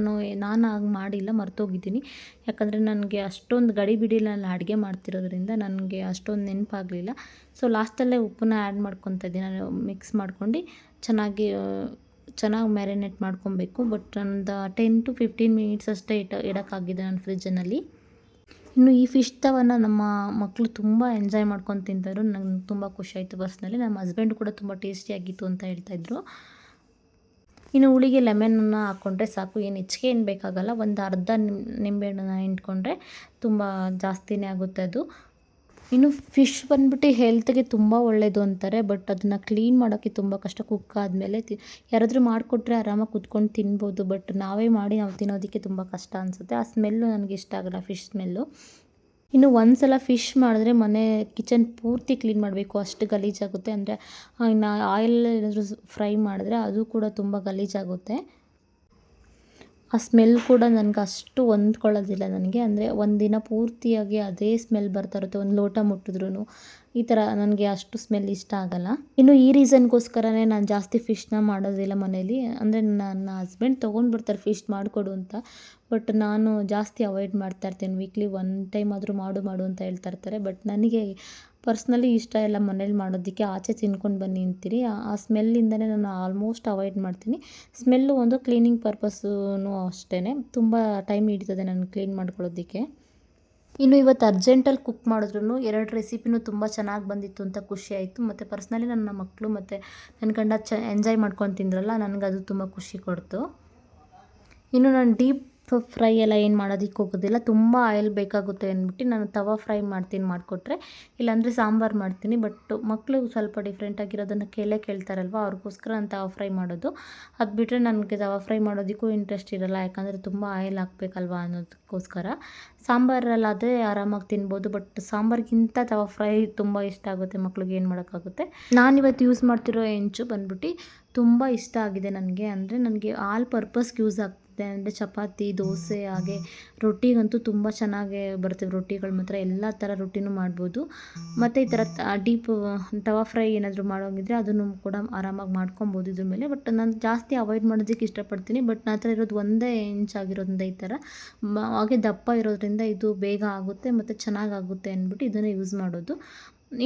ನಾನು ಹಾಗೆ ಮಾಡಿಲ್ಲ, ಮರ್ತೋಗಿದ್ದೀನಿ. ಯಾಕಂದರೆ ನನಗೆ ಅಷ್ಟೊಂದು ಗಡಿಬಿಡಿಲಿ ನಾನು ಅಡುಗೆ ಮಾಡ್ತಿರೋದ್ರಿಂದ ನನಗೆ ಅಷ್ಟೊಂದು ನೆನಪಾಗಲಿಲ್ಲ. ಸೊ ಲಾಸ್ಟಲ್ಲೇ ಉಪ್ಪನ್ನ ಆ್ಯಡ್ ಮಾಡ್ಕೊತಾ ಇದ್ದೀನಿ. ನಾನು ಮಿಕ್ಸ್ ಮಾಡ್ಕೊಂಡು ಚೆನ್ನಾಗಿ ಮ್ಯಾರಿನೇಟ್ ಮಾಡ್ಕೊಬೇಕು. ಬಟ್ ಒಂದು 10 to 15 ಮಿನಿಟ್ಸ್ ಅಷ್ಟೇ ಇಡೋಕ್ಕಾಗಿದೆ ನಾನು ಫ್ರಿಜ್ಜಿನಲ್ಲಿ. ಇನ್ನು ಈ ಫಿಶ್ ತವನ ನಮ್ಮ ಮಕ್ಕಳು ತುಂಬ ಎಂಜಾಯ್ ಮಾಡ್ಕೊಂಡು ತಿಂತಾಯಿದ್ರು. ನಂಗೆ ತುಂಬ ಖುಷಿಯಾಯಿತು ಪರ್ಸ್ನಲಿ. ನಮ್ಮ ಹಸ್ಬೆಂಡ್ ಕೂಡ ತುಂಬ ಟೇಸ್ಟಿಯಾಗಿತ್ತು ಅಂತ ಹೇಳ್ತಾಯಿದ್ರು. ಇನ್ನು ಹುಳಿಗೆ ಲೆಮನನ್ನು ಹಾಕ್ಕೊಂಡ್ರೆ ಸಾಕು, ಏನು ಹೆಚ್ಚಿಗೆ ಏನು ಬೇಕಾಗಲ್ಲ. ಒಂದು ಅರ್ಧ ನಿಂಬೆಹಣ್ಣನ್ನು ಹಿಂಡ್ಕೊಂಡ್ರೆ ತುಂಬ ಜಾಸ್ತಿನೇ ಆಗುತ್ತೆ ಅದು. ಇನ್ನು ಫಿಶ್ ಬಂದ್ಬಿಟ್ಟು ಹೆಲ್ತ್ಗೆ ತುಂಬ ಒಳ್ಳೆಯದು ಅಂತಾರೆ. ಬಟ್ ಅದನ್ನು ಕ್ಲೀನ್ ಮಾಡೋಕ್ಕೆ ತುಂಬ ಕಷ್ಟ. ಕುಕ್ ಆದಮೇಲೆ ಯಾರಾದರೂ ಮಾಡಿಕೊಟ್ರೆ ಆರಾಮಾಗಿ ಕುತ್ಕೊಂಡು ತಿನ್ಬೋದು. ಬಟ್ ನಾವೇ ಮಾಡಿ ನಾವು ತಿನ್ನೋದಕ್ಕೆ ತುಂಬ ಕಷ್ಟ ಅನಿಸುತ್ತೆ. ಆ ಸ್ಮೆಲ್ಲು ನನಗೆ ಇಷ್ಟ ಆಗಲ್ಲ, ಫಿಶ್ ಸ್ಮೆಲ್ಲು. ಇನ್ನು ಒಂದು ಸಲ ಫಿಶ್ ಮಾಡಿದ್ರೆ ಮನೆ ಕಿಚನ್ ಪೂರ್ತಿ ಕ್ಲೀನ್ ಮಾಡಬೇಕು, ಅಷ್ಟು ಗಲೀಜಾಗುತ್ತೆ. ಅಂದರೆ ಇನ್ನು ಆಯಿಲ್ ಏನಾದರೂ ಫ್ರೈ ಮಾಡಿದ್ರೆ ಅದು ಕೂಡ ತುಂಬ ಗಲೀಜಾಗುತ್ತೆ. ಆ ಸ್ಮೆಲ್ ಕೂಡ ನನಗೆ ಅಷ್ಟು ಹೊಂದ್ಕೊಳ್ಳೋದಿಲ್ಲ ನನಗೆ. ಅಂದರೆ ಒಂದಿನ ಪೂರ್ತಿಯಾಗಿ ಅದೇ ಸ್ಮೆಲ್ ಬರ್ತಾ ಇರುತ್ತೆ, ಒಂದು ಲೋಟ ಮುಟ್ಟಿದ್ರೂ ಈ ಥರ ನನಗೆ ಅಷ್ಟು ಸ್ಮೆಲ್ ಇಷ್ಟ ಆಗಲ್ಲ. ಇನ್ನು ಈ ರೀಸನ್ಗೋಸ್ಕರನೇ ನಾನು ಜಾಸ್ತಿ ಫಿಶ್ನ ಮಾಡೋದಿಲ್ಲ ಮನೇಲಿ. ಅಂದರೆ ನನ್ನ ಹಸ್ಬೆಂಡ್ ತೊಗೊಂಡು ಬರ್ತಾರೆ ಫಿಶ್ ಮಾಡಿಕೊಡು ಅಂತ. ಬಟ್ ನಾನು ಜಾಸ್ತಿ ಅವಾಯ್ಡ್ ಮಾಡ್ತಾ ಇರ್ತೇನೆ. ವೀಕ್ಲಿ 1 ಟೈಮ್ ಆದರೂ ಮಾಡು ಅಂತ ಹೇಳ್ತಾ ಇರ್ತಾರೆ. ಬಟ್ ನನಗೆ ಪರ್ಸ್ನಲಿ ಇಷ್ಟ ಇಲ್ಲ ಮನೇಲಿ ಮಾಡೋದಕ್ಕೆ. ಆಚೆ ತಿನ್ಕೊಂಡು ಬನ್ನಿ ಅಂತೀರಿ. ಆ ಸ್ಮೆಲ್ಲಿಂದನೇ ನಾನು ಆಲ್ಮೋಸ್ಟ್ ಅವಾಯ್ಡ್ ಮಾಡ್ತೀನಿ. ಸ್ಮೆಲ್ಲು ಒಂದು ಕ್ಲೀನಿಂಗ್ ಪರ್ಪಸ್ಸೂ ಅಷ್ಟೇ, ತುಂಬ ಟೈಮ್ ಹಿಡಿತದೆ ನಾನು ಕ್ಲೀನ್ ಮಾಡ್ಕೊಳ್ಳೋದಕ್ಕೆ. ಇನ್ನು ಇವತ್ತು ಅರ್ಜೆಂಟಲ್ಲಿ ಕುಕ್ ಮಾಡಿದ್ರು 2 ರೆಸಿಪಿನೂ ತುಂಬ ಚೆನ್ನಾಗಿ ಬಂದಿತ್ತು ಅಂತ ಖುಷಿ ಆಯಿತು. ಮತ್ತು ಪರ್ಸ್ನಲಿ ನನ್ನ ಮಕ್ಕಳು ಮತ್ತು ನನ್ನ ಗಂಡ ಎಂಜಾಯ್ ಮಾಡ್ಕೊಂಡು ತಿಂದ್ರಲ್ಲ, ನನಗದು ತುಂಬ ಖುಷಿ ಕೊಡ್ತು. ಇನ್ನು ನಾನು ಡೀಪ್ ಫ್ರೈ ಎಲ್ಲ ಏನು ಮಾಡೋದಕ್ಕೆ ಹೋಗೋದಿಲ್ಲ. ತುಂಬ ಆಯಿಲ್ ಬೇಕಾಗುತ್ತೆ ಅಂದ್ಬಿಟ್ಟು ನಾನು ತವಾ ಫ್ರೈ ಮಾಡಿಕೊಟ್ರೆ, ಇಲ್ಲಾಂದರೆ ಸಾಂಬಾರು ಮಾಡ್ತೀನಿ. ಬಟ್ ಮಕ್ಕಳು ಸ್ವಲ್ಪ ಡಿಫ್ರೆಂಟಾಗಿರೋದನ್ನು ಕೇಳ್ತಾರಲ್ವ, ಅವ್ರಿಗೋಸ್ಕರ ನಾನು ತವಾ ಫ್ರೈ ಮಾಡೋದು. ಅದು ಬಿಟ್ಟರೆ ನನಗೆ ತವಾ ಫ್ರೈ ಮಾಡೋದಕ್ಕೂ ಇಂಟ್ರೆಸ್ಟ್ ಇರೋಲ್ಲ, ಯಾಕಂದರೆ ತುಂಬ ಆಯಿಲ್ ಹಾಕಬೇಕಲ್ವ ಅನ್ನೋದಕ್ಕೋಸ್ಕರ. ಸಾಂಬಾರಲ್ಲಾದರೆ ಆರಾಮಾಗಿ ತಿನ್ಬೋದು. ಬಟ್ ಸಾಂಬಾರಿಗಿಂತ ತವಾ ಫ್ರೈ ತುಂಬ ಇಷ್ಟ ಆಗುತ್ತೆ ಮಕ್ಳಿಗೆ, ಏನು ಮಾಡೋಕ್ಕಾಗುತ್ತೆ. ನಾನಿವತ್ತು ಯೂಸ್ ಮಾಡ್ತಿರೋ ಹೆಂಚು ಬಂದ್ಬಿಟ್ಟು ತುಂಬ ಇಷ್ಟ ಆಗಿದೆ ನನಗೆ. ಅಂದರೆ ನನಗೆ ಆಲ್ ಪರ್ಪಸ್ಗೆ ಯೂಸ್ ಆಗ್ತದೆ. ಅಂದರೆ ಚಪಾತಿ, ದೋಸೆ, ಹಾಗೆ ರೊಟ್ಟಿಗಂತೂ ತುಂಬ ಚೆನ್ನಾಗೇ ಬರ್ತವೆ ರೊಟ್ಟಿಗಳು. ಮಾತ್ರ ಎಲ್ಲ ಥರ ರೊಟ್ಟಿನೂ ಮಾಡ್ಬೋದು. ಮತ್ತು ಈ ಥರ ಡೀಪ್ ತವಾ ಫ್ರೈ ಏನಾದರೂ ಮಾಡೋಂಗಿದ್ರೆ ಅದನ್ನು ಕೂಡ ಆರಾಮಾಗಿ ಮಾಡ್ಕೊಬೋದು ಇದ್ರ ಮೇಲೆ. ಬಟ್ ನಾನು ಜಾಸ್ತಿ ಅವಾಯ್ಡ್ ಮಾಡೋದಕ್ಕೆ ಇಷ್ಟಪಡ್ತೀನಿ. ಬಟ್ ನನ್ನ ಹತ್ರ ಇರೋದು ಒಂದೇ ಇಂಚಾಗಿರೋದ್ರಿಂದ ಈ ಥರ ಹಾಗೆ ದಪ್ಪ ಇರೋದ್ರಿಂದ ಇದು ಬೇಗ ಆಗುತ್ತೆ ಮತ್ತು ಚೆನ್ನಾಗಾಗುತ್ತೆ ಅಂದ್ಬಿಟ್ಟು ಇದನ್ನೇ ಯೂಸ್ ಮಾಡೋದು.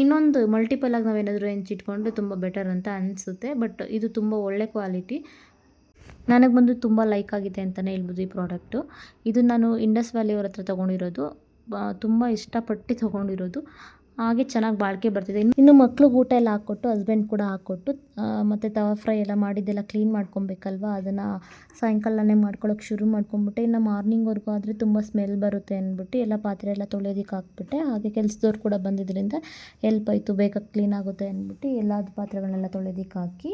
ಇನ್ನೊಂದು ಮಲ್ಟಿಪಲಾಗಿ ನಾವೇನಾದರೂ ಹೆಂಚಿಟ್ಕೊಂಡ್ರೆ ತುಂಬ ಬೆಟರ್ ಅಂತ ಅನಿಸುತ್ತೆ. ಬಟ್ ಇದು ತುಂಬ ಒಳ್ಳೆ ಕ್ವಾಲಿಟಿ, ನನಗೆ ಬಂದು ತುಂಬ ಲೈಕ್ ಆಗಿದೆ ಅಂತಲೇ ಹೇಳ್ಬೋದು ಈ ಪ್ರಾಡಕ್ಟು. ಇದು ನಾನು ಇಂಡಸ್ ವ್ಯಾಲಿ ಅವ್ರ ಹತ್ರ ತೊಗೊಂಡಿರೋದು. ತುಂಬ ಇಷ್ಟಪಟ್ಟು ತೊಗೊಂಡಿರೋದು. ಹಾಗೆ ಚೆನ್ನಾಗಿ ಬಾಳಿಕೆ ಬರ್ತಿದೆ. ಇನ್ನು ಮಕ್ಳಿಗೆ ಊಟ ಎಲ್ಲ ಹಾಕ್ಕೊಟ್ಟು, ಹಸ್ಬೆಂಡ್ ಕೂಡ ಹಾಕ್ಕೊಟ್ಟು, ಮತ್ತು ತವಾ ಫ್ರೈ ಎಲ್ಲ ಮಾಡಿದ್ದೆಲ್ಲ ಕ್ಲೀನ್ ಮಾಡ್ಕೊಬೇಕಲ್ವ, ಅದನ್ನು ಸಾಯಂಕಾಲನೇ ಮಾಡ್ಕೊಳ್ಳೋಕೆ ಶುರು ಮಾಡ್ಕೊಂಬಿಟ್ಟೆ. ಇನ್ನು ಮಾರ್ನಿಂಗ್ವರೆಗೂ ಆದರೆ ತುಂಬ ಸ್ಮೆಲ್ ಬರುತ್ತೆ ಅಂದ್ಬಿಟ್ಟು ಎಲ್ಲ ಪಾತ್ರೆ ಎಲ್ಲ ತೊಳೆಯೋದಕ್ಕೆ ಹಾಕ್ಬಿಟ್ಟೆ. ಹಾಗೆ ಕೆಲಸದವ್ರು ಕೂಡ ಬಂದಿದ್ದರಿಂದ ಹೆಲ್ಪ್ ಆಯಿತು, ಬೇಗ ಕ್ಲೀನ್ ಆಗುತ್ತೆ ಅಂದ್ಬಿಟ್ಟು ಎಲ್ಲದು ಪಾತ್ರೆಗಳನ್ನೆಲ್ಲ ತೊಳೆಯೋದಕ್ಕೆ ಹಾಕಿ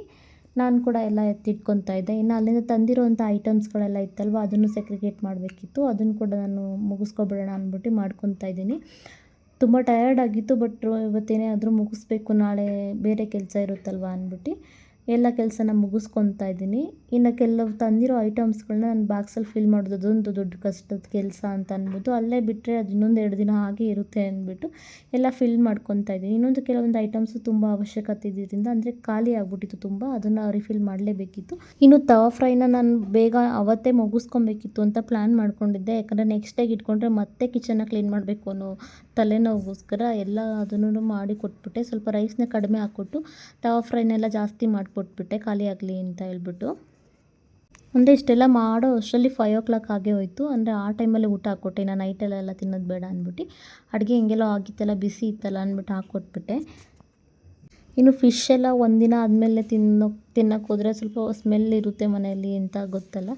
ನಾನು ಕೂಡ ಎಲ್ಲ ಎತ್ತಿಟ್ಕೊತಾ ಇದ್ದೆ. ಇನ್ನು ಅಲ್ಲಿಂದ ತಂದಿರೋವಂಥ ಐಟಮ್ಸ್ಗಳೆಲ್ಲ ಇತ್ತಲ್ವ, ಅದನ್ನು ಸೆಗ್ರಿಗೇಟ್ ಮಾಡಬೇಕಿತ್ತು. ಅದನ್ನು ಕೂಡ ನಾನು ಮುಗಿಸ್ಕೊಬಿಡೋಣ ಅಂದ್ಬಿಟ್ಟು ಮಾಡ್ಕೊತಾ ಇದ್ದೀನಿ. ತುಂಬ ಟಯರ್ಡ್ ಆಗಿತ್ತು. ಬಟ್ ಇವತ್ತೇನೇ ಆದರೂ ಮುಗಿಸ್ಬೇಕು, ನಾಳೆ ಬೇರೆ ಕೆಲಸ ಇರುತ್ತಲ್ವ ಅಂದ್ಬಿಟ್ಟು ಎಲ್ಲ ಕೆಲಸನ ಮುಗಿಸ್ಕೊತಾ ಇದ್ದೀನಿ. ಇನ್ನು ಕೆಲವು ತಂದಿರೋ ಐಟಮ್ಸ್ಗಳನ್ನ ನಾನು ಬಾಕ್ಸಲ್ಲಿ ಫಿಲ್ ಮಾಡೋದು ಅದೊಂದು ದೊಡ್ಡ ಕಷ್ಟದ ಕೆಲಸ ಅಂತ ಅಂದ್ಬಿಟ್ಟು ಅಲ್ಲೇ ಬಿಟ್ಟರೆ ಅದು ಇನ್ನೊಂದು 2 ದಿನ ಹಾಗೆ ಇರುತ್ತೆ ಅಂದ್ಬಿಟ್ಟು ಎಲ್ಲ ಫಿಲ್ ಮಾಡ್ಕೊತಾ ಇದ್ದೀನಿ. ಇನ್ನೊಂದು ಕೆಲವೊಂದು ಐಟಮ್ಸು ತುಂಬ ಅವಶ್ಯಕತೆ ಇದ್ದಿದ್ದರಿಂದ, ಅಂದರೆ ಖಾಲಿ ಆಗಿಬಿಟ್ಟಿತ್ತು ತುಂಬ, ಅದನ್ನು ರಿಫಿಲ್ ಮಾಡಲೇಬೇಕಿತ್ತು. ಇನ್ನು ತವಾ ಫ್ರೈನ ನಾನು ಬೇಗ ಅವತ್ತೇ ಮುಗಿಸ್ಕೊಬೇಕಿತ್ತು ಅಂತ ಪ್ಲ್ಯಾನ್ ಮಾಡ್ಕೊಂಡಿದ್ದೆ. ಯಾಕಂದರೆ ನೆಕ್ಸ್ಟ್ ಡೇಗೆ ಇಟ್ಕೊಂಡ್ರೆ ಮತ್ತೆ ಕಿಚನ್ನ ಕ್ಲೀನ್ ಮಾಡಬೇಕು ಅನ್ನೋ ತಲೆನೋವಿಗೋಸ್ಕರ ಎಲ್ಲ ಅದನ್ನು ಮಾಡಿ ಕೊಟ್ಬಿಟ್ಟೆ. ಸ್ವಲ್ಪ ರೈಸ್ನ ಕಡಿಮೆ ಹಾಕ್ಕೊಟ್ಟು ತವಾ ಫ್ರೈನೆಲ್ಲ ಜಾಸ್ತಿ ಮಾಡಿಕೊಟ್ಬಿಟ್ಟೆ, ಖಾಲಿ ಆಗಲಿ ಅಂತ ಹೇಳ್ಬಿಟ್ಟು. ಅಂದರೆ ಇಷ್ಟೆಲ್ಲ ಮಾಡೋ ಅಷ್ಟರಲ್ಲಿ 5 o'clock ಆಗೇ ಹೋಯಿತು. ಅಂದರೆ ಆ ಟೈಮಲ್ಲಿ ಊಟ ಹಾಕ್ಕೊಟ್ಟೆ. ನಾನು ನೈಟಲ್ಲೆಲ್ಲ ತಿನ್ನೋದು ಬೇಡ ಅಂದ್ಬಿಟ್ಟು, ಅಡುಗೆ ಹೆಂಗೆಲ್ಲೋ ಆಗಿತ್ತಲ್ಲ, ಬಿಸಿ ಇತ್ತಲ್ಲ ಅಂದ್ಬಿಟ್ಟು ಹಾಕ್ಕೊಟ್ಬಿಟ್ಟೆ. ಇನ್ನು ಫಿಶ್ ಎಲ್ಲ ಒಂದಿನ ಆದಮೇಲೆ ತಿನ್ನೋಕ್ಕೆ ಹೋದರೆ ಸ್ವಲ್ಪ ಸ್ಮೆಲ್ ಇರುತ್ತೆ ಮನೆಯಲ್ಲಿ ಅಂತ ಗೊತ್ತಲ್ಲ.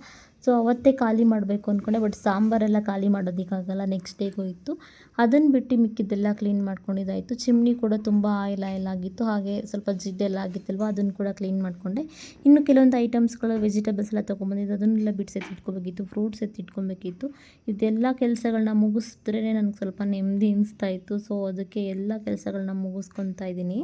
ಸೊ ಅವತ್ತೇ ಖಾಲಿ ಮಾಡಬೇಕು ಅಂದ್ಕೊಂಡೆ. ಬಟ್ ಸಾಂಬಾರೆಲ್ಲ ಖಾಲಿ ಮಾಡೋದಕ್ಕಾಗಲ್ಲ, ನೆಕ್ಸ್ಟ್ ಡೇಗೂ ಇತ್ತು. ಅದನ್ನು ಬಿಟ್ಟು ಮಿಕ್ಕಿದ್ದೆಲ್ಲ ಕ್ಲೀನ್ ಮಾಡ್ಕೊಂಡಿದ್ದಾಯಿತು. ಚಿಮ್ನಿ ಕೂಡ ತುಂಬ ಆಯಿಲ್ ಆಗಿತ್ತು, ಹಾಗೆ ಸ್ವಲ್ಪ ಜಿಡ್ಡೆಲ್ಲ ಆಗಿತ್ತಲ್ವ, ಅದನ್ನು ಕೂಡ ಕ್ಲೀನ್ ಮಾಡಿಕೊಂಡೆ. ಇನ್ನು ಕೆಲವೊಂದು ಐಟಮ್ಸ್ಗಳು ವೆಜಿಟೇಬಲ್ಸ್ ಎಲ್ಲ ತೊಗೊಂಬಂದಿದ್ದು ಅದನ್ನೆಲ್ಲ ಬಿಡಿಸಿ ಎತ್ತಿಟ್ಕೊಬೇಕಿತ್ತು, ಫ್ರೂಟ್ಸ್ ಎತ್ತಿಟ್ಕೊಬೇಕಿತ್ತು. ಇದೆಲ್ಲ ಕೆಲಸಗಳನ್ನ ಮುಗಿಸಿದ್ರೇ ನನಗೆ ಸ್ವಲ್ಪ ನೆಮ್ಮದಿ ಅನಿಸ್ತಾಯಿತ್ತು. ಸೊ ಅದಕ್ಕೆ ಎಲ್ಲ ಕೆಲಸಗಳನ್ನ ಮುಗಿಸ್ಕೊತಾ ಇದ್ದೀನಿ.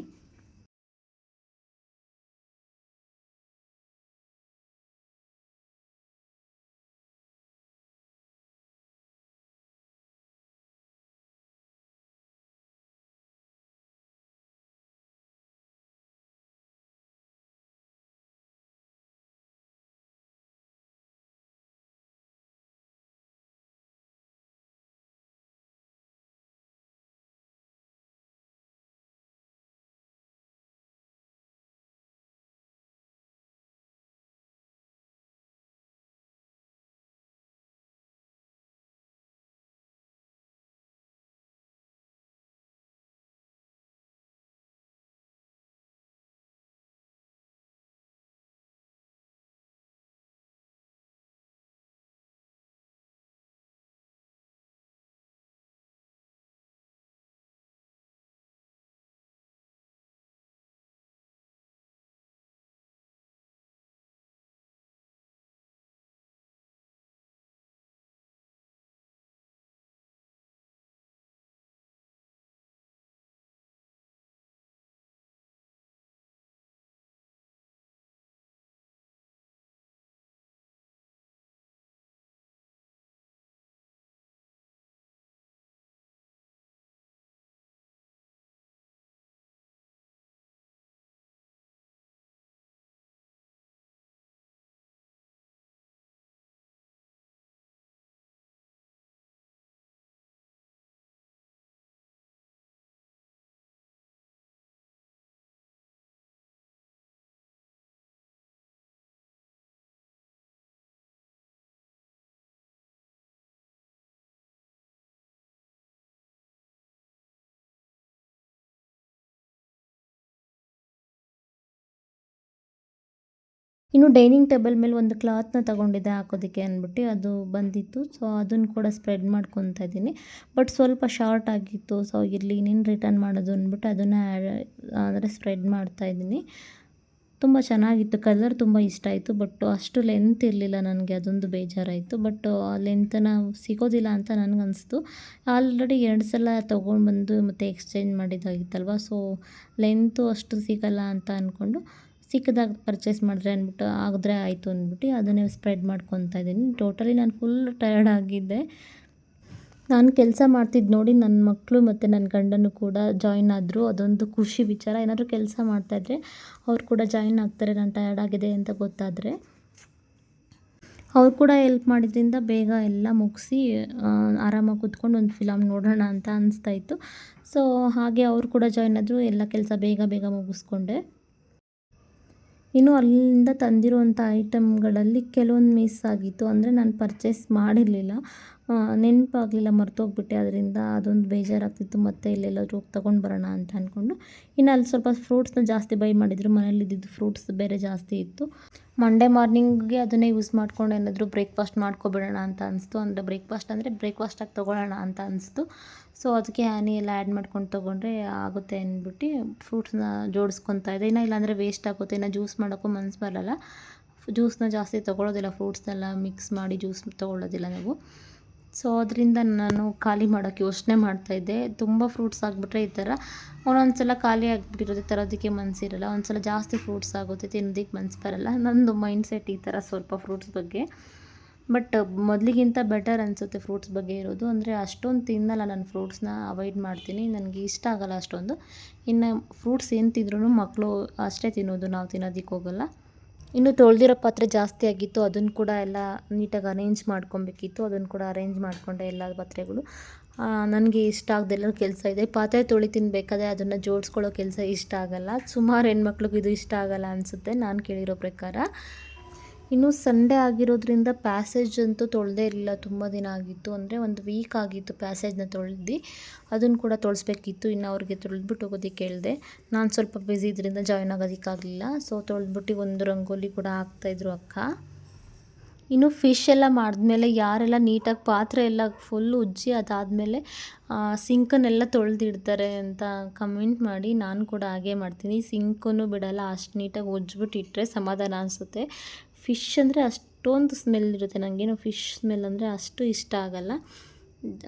ಇನ್ನು ಡೈನಿಂಗ್ ಟೇಬಲ್ ಮೇಲೆ ಒಂದು ಕ್ಲಾತ್ನ ತೊಗೊಂಡಿದ್ದೆ ಹಾಕೋದಕ್ಕೆ ಅಂದ್ಬಿಟ್ಟು ಅದು ಬಂದಿತ್ತು. ಸೊ ಅದನ್ನು ಕೂಡ ಸ್ಪ್ರೆಡ್ ಮಾಡ್ಕೊತಾ ಇದ್ದೀನಿ. ಬಟ್ ಸ್ವಲ್ಪ ಶಾರ್ಟ್ ಆಗಿತ್ತು. ಸೊ ಇರಲಿ ಇನ್ನೇನು ರಿಟರ್ನ್ ಮಾಡೋದು ಅಂದ್ಬಿಟ್ಟು ಅದನ್ನು ಅಂದರೆ ಸ್ಪ್ರೆಡ್ ಮಾಡ್ತಾಯಿದ್ದೀನಿ. ತುಂಬ ಚೆನ್ನಾಗಿತ್ತು, ಕಲರ್ ತುಂಬ ಇಷ್ಟ ಆಯಿತು. ಬಟ್ ಅಷ್ಟು ಲೆಂತ್ ಇರಲಿಲ್ಲ ನನಗೆ, ಅದೊಂದು ಬೇಜಾರಾಯಿತು. ಬಟ್ ಲೆಂತನ ಸಿಗೋದಿಲ್ಲ ಅಂತ ನನಗನ್ನಿಸ್ತು. ಆಲ್ರೆಡಿ 2 ಸಲ ತೊಗೊಂಡ್ಬಂದು ಮತ್ತು ಎಕ್ಸ್ಚೇಂಜ್ ಮಾಡಿದ್ದಾಗಿತ್ತಲ್ವ. ಸೊ ಲೆಂತು ಅಷ್ಟು ಸಿಗಲ್ಲ ಅಂತ ಅಂದ್ಕೊಂಡು ಸಿಕ್ಕದಾಗ ಪರ್ಚೇಸ್ ಮಾಡಿದ್ರೆ ಅಂದ್ಬಿಟ್ಟು ಆಗಿದ್ರೆ ಆಯಿತು ಅಂದ್ಬಿಟ್ಟು ಅದನ್ನೇ ಸ್ಪ್ರೆಡ್ ಮಾಡ್ಕೊತಾ ಇದ್ದೀನಿ. ಟೋಟಲಿ ನಾನು ಫುಲ್ ಟಯರ್ಡ್ ಆಗಿದ್ದೆ. ನಾನು ಕೆಲಸ ಮಾಡ್ತಿದ್ದು ನೋಡಿ ನನ್ನ ಮಕ್ಕಳು ಮತ್ತು ನನ್ನ ಗಂಡನೂ ಕೂಡ ಜಾಯಿನ್ ಆದರು. ಅದೊಂದು ಖುಷಿ ವಿಚಾರ. ಏನಾದರೂ ಕೆಲಸ ಮಾಡ್ತಾಯಿದ್ರೆ ಅವ್ರು ಕೂಡ ಜಾಯಿನ್ ಆಗ್ತಾರೆ, ನಾನು ಟಯರ್ಡ್ ಆಗಿದೆ ಅಂತ ಗೊತ್ತಾದರೆ. ಅವ್ರು ಕೂಡ ಹೆಲ್ಪ್ ಮಾಡಿದ್ರಿಂದ ಬೇಗ ಎಲ್ಲ ಮುಗಿಸಿ ಆರಾಮಾಗಿ ಕೂತ್ಕೊಂಡು ಒಂದು ಫಿಲಮ್ ನೋಡೋಣ ಅಂತ ಅನಿಸ್ತಾಯಿತ್ತು. ಸೊ ಹಾಗೆ ಅವರು ಕೂಡ ಜಾಯಿನ್ ಆದರು. ಎಲ್ಲ ಕೆಲಸ ಬೇಗ ಬೇಗ ಮುಗಿಸ್ಕೊಂಡೆ. ಇನ್ನು ಅಲ್ಲಿಂದ ತಂದಿರುವಂಥ ಐಟಮ್ಗಳಲ್ಲಿ ಕೆಲವೊಂದು ಮಿಸ್ ಆಗಿತ್ತು. ಅಂದರೆ ನಾನು ಪರ್ಚೇಸ್ ಮಾಡಿರಲಿಲ್ಲ, ನೆನಪಾಗಲಿಲ್ಲ, ಮರ್ತೋಗ್ಬಿಟ್ಟೆ. ಅದರಿಂದ ಅದೊಂದು ಬೇಜಾರಾಗ್ತಿತ್ತು. ಮತ್ತು ಎಲ್ಲೆಲ್ಲಾದರೂ ಹೋಗಿ ತೊಗೊಂಡು ಬರೋಣ ಅಂತ ಅಂದ್ಕೊಂಡು. ಇನ್ನು ಅಲ್ಲಿ ಸ್ವಲ್ಪ ಫ್ರೂಟ್ಸ್ನ ಜಾಸ್ತಿ ಬೈ ಮಾಡಿದ್ರು. ಮನೇಲಿದ್ದಿದ್ದು ಫ್ರೂಟ್ಸ್ ಬೇರೆ ಜಾಸ್ತಿ ಇತ್ತು. ಮಂಡೇ ಮಾರ್ನಿಂಗ್ಗೆ ಅದನ್ನೇ ಯೂಸ್ ಮಾಡ್ಕೊಂಡು ಏನಾದರೂ ಬ್ರೇಕ್ಫಾಸ್ಟ್ ಮಾಡ್ಕೊಬಿಡೋಣ ಅಂತ ಅನಿಸ್ತು. ಅಂದರೆ ಬ್ರೇಕ್ಫಾಸ್ಟಾಗಿ ತೊಗೊಳ್ಳೋಣ ಅಂತ ಅನಿಸ್ತು. ಸೊ ಅದಕ್ಕೆ ಹನಿ ಎಲ್ಲ ಆ್ಯಡ್ ಮಾಡ್ಕೊಂಡು ತೊಗೊಂಡ್ರೆ ಆಗುತ್ತೆ ಅಂದ್ಬಿಟ್ಟು ಫ್ರೂಟ್ಸ್ನ ಜೋಡಿಸ್ಕೊತಾ ಇದ್ದೆ. ಇಲ್ಲಾಂದರೆ ವೇಸ್ಟ್ ಆಗುತ್ತೆ. ಇನ್ನು ಜ್ಯೂಸ್ ಮಾಡೋಕ್ಕೂ ಮನಸ್ಸು ಬರೋಲ್ಲ. ಜ್ಯೂಸ್ನ ಜಾಸ್ತಿ ತೊಗೊಳ್ಳೋದಿಲ್ಲ, ಫ್ರೂಟ್ಸ್ನೆಲ್ಲ ಮಿಕ್ಸ್ ಮಾಡಿ ಜ್ಯೂಸ್ ತೊಗೊಳ್ಳೋದಿಲ್ಲ ನಾವು. ಸೊ ಅದರಿಂದ ನಾನು ಖಾಲಿ ಮಾಡೋಕ್ಕೆ ಯೋಚನೆ ಮಾಡ್ತಾಯಿದ್ದೆ. ತುಂಬ ಫ್ರೂಟ್ಸ್ ಆಗಿಬಿಟ್ರೆ ಈ ಥರ ಒಂದೊಂದು ಸಲ ಖಾಲಿ ಆಗಿಬಿಟ್ಟಿರುತ್ತೆ, ತರೋದಕ್ಕೆ ಮನಸ್ಸಿರಲ್ಲ. ಒಂದು ಸಲ ಜಾಸ್ತಿ ಫ್ರೂಟ್ಸ್ ಆಗುತ್ತೆ, ತಿನ್ನೋದಕ್ಕೆ ಮನಸ್ಸು ಬರಲ್ಲ. ನನ್ನದು ಮೈಂಡ್ಸೆಟ್ ಈ ಥರ ಸ್ವಲ್ಪ ಫ್ರೂಟ್ಸ್ ಬಗ್ಗೆ. ಬಟ್ ಮೊದಲಿಗಿಂತ ಬೆಟರ್ ಅನಿಸುತ್ತೆ ಫ್ರೂಟ್ಸ್ ಬಗ್ಗೆ ಇರೋದು. ಅಂದರೆ ಅಷ್ಟೊಂದು ತಿನ್ನಲ್ಲ ನಾನು, ಫ್ರೂಟ್ಸ್ನ ಅವಾಯ್ಡ್ ಮಾಡ್ತೀನಿ, ನನಗೆ ಇಷ್ಟ ಆಗೋಲ್ಲ ಅಷ್ಟೊಂದು. ಇನ್ನು ಫ್ರೂಟ್ಸ್ ಏನು ತಿಂದ್ರೂ ಮಕ್ಕಳು ಅಷ್ಟೇ ತಿನ್ನೋದು, ನಾವು ತಿನ್ನೋದಕ್ಕೆ ಹೋಗಲ್ಲ. ಇನ್ನು ತೊಳೆದಿರೋ ಪಾತ್ರೆ ಜಾಸ್ತಿ ಆಗಿತ್ತು, ಅದನ್ನು ಕೂಡ ಎಲ್ಲ ನೀಟಾಗಿ ಅರೇಂಜ್ ಮಾಡ್ಕೊಬೇಕಿತ್ತು. ಅದನ್ನು ಕೂಡ ಅರೇಂಜ್ ಮಾಡಿಕೊಂಡೆ ಎಲ್ಲ ಪಾತ್ರೆಗಳು. ನನಗೆ ಇಷ್ಟ ಆಗದೆಲ್ಲ ಕೆಲಸ ಇದೆ. ಪಾತ್ರೆ ತೊಳಿತೀನಿ ಬೇಕಾದರೆ ಅದನ್ನು ಜೋಡಿಸ್ಕೊಳ್ಳೋ ಕೆಲಸ ಇಷ್ಟ ಆಗೋಲ್ಲ. ಸುಮಾರು ಹೆಣ್ಮಕ್ಳಿಗೆ ಇದು ಇಷ್ಟ ಆಗೋಲ್ಲ ಅನಿಸುತ್ತೆ ನಾನು ಕೇಳಿರೋ ಪ್ರಕಾರ. ಇನ್ನು ಸಂಡೇ ಆಗಿರೋದ್ರಿಂದ ಪ್ಯಾಸೇಜ್ ಅಂತೂ ತೊಳೆದೇ ಇರಲಿಲ್ಲ, ತುಂಬ ದಿನ ಆಗಿತ್ತು. ಅಂದರೆ ಒಂದು ವೀಕ್ ಆಗಿತ್ತು ಪ್ಯಾಸೇಜ್ನ ತೊಳೆದು. ಅದನ್ನು ಕೂಡ ತೊಳೆಸ್ಬೇಕಿತ್ತು. ಇನ್ನು ಅವ್ರಿಗೆ ತೊಳೆದ್ಬಿಟ್ಟು ಹೋಗೋದಕ್ಕೆ ಹೇಳಿದೆ. ನಾನು ಸ್ವಲ್ಪ ಬ್ಯುಸಿ ಇದರಿಂದ ಜಾಯ್ನ್ ಆಗೋದಕ್ಕಾಗಲಿಲ್ಲ. ಸೊ ತೊಳೆದ್ಬಿಟ್ಟು ಒಂದು ರಂಗೋಲಿ ಕೂಡ ಹಾಕ್ತಾಯಿದ್ರು ಅಕ್ಕ. ಇನ್ನು ಫಿಶ್ ಎಲ್ಲ ಮಾಡಿದ್ಮೇಲೆ ಯಾರೆಲ್ಲ ನೀಟಾಗಿ ಪಾತ್ರೆ ಎಲ್ಲ ಫುಲ್ ಉಜ್ಜಿ ಅದಾದಮೇಲೆ ಸಿಂಕನ್ನೆಲ್ಲ ತೊಳೆದಿಡ್ತಾರೆ ಅಂತ ಕಮೆಂಟ್ ಮಾಡಿ. ನಾನು ಕೂಡ ಹಾಗೆ ಮಾಡ್ತೀನಿ, ಸಿಂಕನ್ನು ಬಿಡಲ್ಲ, ಅಷ್ಟು ನೀಟಾಗಿ ಉಜ್ಜಿಬಿಟ್ಟು ಇಟ್ಟರೆ ಸಮಾಧಾನ ಅನಿಸುತ್ತೆ. ಫಿಶ್ ಅಂದರೆ ಅಷ್ಟೊಂದು ಸ್ಮೆಲ್ ಇರುತ್ತೆ. ನನಗೇನು ಫಿಶ್ ಸ್ಮೆಲ್ ಅಂದರೆ ಅಷ್ಟು ಇಷ್ಟ ಆಗೋಲ್ಲ.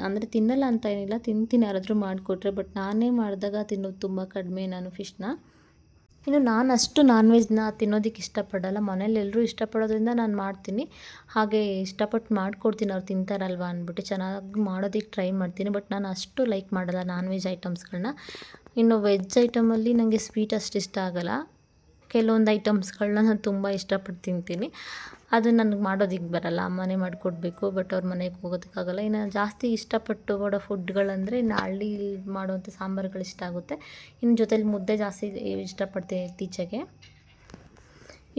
ಅಂದರೆ ತಿನ್ನಲ್ಲ ಅಂತ ಏನಿಲ್ಲ, ತಿಂತೀನಿ ಯಾರಾದರೂ ಮಾಡಿಕೊಟ್ರೆ. ಬಟ್ ನಾನೇ ಮಾಡಿದಾಗ ತಿನ್ನೋದು ತುಂಬ ಕಡಿಮೆ ನಾನು ಫಿಶ್ನ. ಇನ್ನು ನಾನು ಅಷ್ಟು ನಾನ್ ವೆಜ್ನ ತಿನ್ನೋದಕ್ಕೆ ಇಷ್ಟಪಡಲ್ಲ. ಮನೇಲಿ ಎಲ್ಲರೂ ಇಷ್ಟಪಡೋದ್ರಿಂದ ನಾನು ಮಾಡ್ತೀನಿ. ಹಾಗೆ ಇಷ್ಟಪಟ್ಟು ಮಾಡಿಕೊಡ್ತೀನಿ, ಅವ್ರು ತಿಂತಾರಲ್ವ ಅಂದ್ಬಿಟ್ಟು ಚೆನ್ನಾಗಿ ಮಾಡೋದಕ್ಕೆ ಟ್ರೈ ಮಾಡ್ತೀನಿ. ಬಟ್ ನಾನು ಅಷ್ಟು ಲೈಕ್ ಮಾಡಲ್ಲ ನಾನ್ ವೆಜ್ ಐಟಮ್ಸ್ಗಳನ್ನ. ಇನ್ನು ವೆಜ್ ಐಟಮಲ್ಲಿ ನನಗೆ ಸ್ವೀಟ್ ಅಷ್ಟು ಇಷ್ಟ ಆಗೋಲ್ಲ. ಕೆಲವೊಂದು ಐಟಮ್ಸ್ಗಳನ್ನ ನಾನು ತುಂಬ ಇಷ್ಟಪಟ್ಟು ತಿಂತೀನಿ. ಅದು ನನಗೆ ಮಾಡೋದಕ್ಕೆ ಬರಲ್ಲ, ಅಮ್ಮನೇ ಮಾಡಿಕೊಡ್ಬೇಕು. ಬಟ್ ಅವ್ರ ಮನೆಗೆ ಹೋಗೋದಕ್ಕಾಗಲ್ಲ. ಇನ್ನು ಜಾಸ್ತಿ ಇಷ್ಟಪಟ್ಟು ಮಾಡೋ ಫುಡ್ಗಳಂದರೆ ಇನ್ನು ಹಳ್ಳಿಲಿ ಮಾಡುವಂಥ ಸಾಂಬಾರುಗಳು ಇಷ್ಟ ಆಗುತ್ತೆ. ಇನ್ನು ಜೊತೆಲಿ ಮುದ್ದೆ ಜಾಸ್ತಿ ಇಷ್ಟಪಡ್ತೀನಿ ಇತ್ತೀಚೆಗೆ.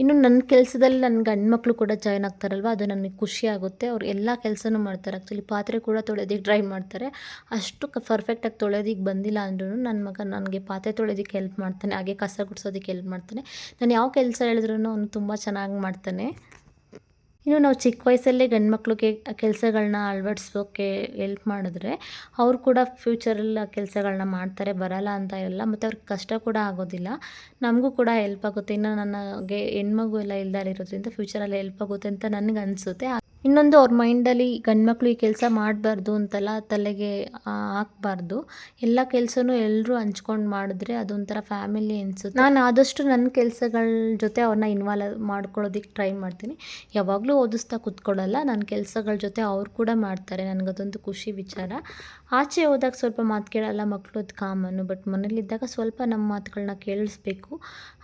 ಇನ್ನು ನನ್ನ ಕೆಲಸದಲ್ಲಿ ನನ್ನ ಗಂಡು ಮಕ್ಕಳು ಕೂಡ ಜಾಯ್ನ್ ಆಗ್ತಾರಲ್ವ, ಅದು ನನಗೆ ಖುಷಿ ಆಗುತ್ತೆ. ಅವ್ರು ಎಲ್ಲ ಕೆಲಸನೂ ಮಾಡ್ತಾರೆ. ಆ್ಯಕ್ಚುಲಿ ಪಾತ್ರೆ ಕೂಡ ತೊಳೆಯೋದಕ್ಕೆ ಟ್ರೈ ಮಾಡ್ತಾರೆ. ಅಷ್ಟು ಪರ್ಫೆಕ್ಟಾಗಿ ತೊಳೆಯೋದಕ್ಕೆ ಬಂದಿಲ್ಲ ಅಂದ್ರೂ ನನ್ನ ಮಗ ನನಗೆ ಪಾತ್ರೆ ತೊಳೆಯೋದಕ್ಕೆ ಹೆಲ್ಪ್ ಮಾಡ್ತಾನೆ, ಹಾಗೆ ಕಸ ಗುಡಿಸೋದಕ್ಕೆ ಹೆಲ್ಪ್ ಮಾಡ್ತಾನೆ. ನಾನು ಯಾವ ಕೆಲಸ ಹೇಳಿದ್ರೂ ಅವನು ತುಂಬ ಚೆನ್ನಾಗಿ ಮಾಡ್ತಾನೆ. ಇನ್ನು ನಾವು ಚಿಕ್ಕ ವಯಸ್ಸಲ್ಲೇ ಗಂಡು ಮಕ್ಳಿಗೆ ಕೆಲಸಗಳನ್ನ ಅಳವಡಿಸೋಕ್ಕೆ ಹೆಲ್ಪ್ ಮಾಡಿದ್ರೆ ಅವರು ಕೂಡ ಫ್ಯೂಚರಲ್ಲಿ ಆ ಕೆಲಸಗಳನ್ನ ಮಾಡ್ತಾರೆ, ಬರಲ್ಲ ಅಂತ ಇರಲ್ಲ. ಮತ್ತು ಅವ್ರಿಗೆ ಕಷ್ಟ ಕೂಡ ಆಗೋದಿಲ್ಲ, ನಮಗೂ ಕೂಡ ಹೆಲ್ಪ್ ಆಗುತ್ತೆ. ಇನ್ನು ನನಗೆ ಹೆಣ್ಮಗು ಎಲ್ಲ ಇರೋದ್ರಿಂದ ಫ್ಯೂಚರಲ್ಲಿ ಹೆಲ್ಪ್ ಆಗುತ್ತೆ ಅಂತ ನನಗೆ ಅನಿಸುತ್ತೆ. ಇನ್ನೊಂದು ಅವ್ರ ಮೈಂಡಲ್ಲಿ ಗಂಡು ಮಕ್ಕಳು ಈ ಕೆಲಸ ಮಾಡಬಾರ್ದು ಅಂತೆಲ್ಲ ತಲೆಗೆ ಹಾಕಬಾರ್ದು. ಎಲ್ಲ ಕೆಲಸನೂ ಎಲ್ಲರೂ ಹಂಚ್ಕೊಂಡು ಮಾಡಿದ್ರೆ ಅದೊಂಥರ ಫ್ಯಾಮಿಲಿ ಅನಿಸುತ್ತೆ. ನಾನು ಆದಷ್ಟು ನನ್ನ ಕೆಲಸಗಳ ಜೊತೆ ಅವ್ರನ್ನ ಇನ್ವಾಲ್ವ್ ಮಾಡ್ಕೊಳ್ಳೋದಕ್ಕೆ ಟ್ರೈ ಮಾಡ್ತೀನಿ. ಯಾವಾಗಲೂ ಓದಿಸ್ತಾ ಕೂತ್ಕೊಳ್ಳಲ್ಲ, ನನ್ನ ಕೆಲಸಗಳ ಜೊತೆ ಅವ್ರು ಕೂಡ ಮಾಡ್ತಾರೆ. ನನಗದೊಂದು ಖುಷಿ ವಿಚಾರ. ಆಚೆ ಹೋದಾಗ ಸ್ವಲ್ಪ ಮಾತು ಕೇಳಲ್ಲ ಮಕ್ಕಳು, ಅದು ಕಾಮನ್ನು. ಬಟ್ ಮನೇಲಿದ್ದಾಗ ಸ್ವಲ್ಪ ನಮ್ಮ ಮಾತುಗಳನ್ನ ಕೇಳಿಸ್ಬೇಕು.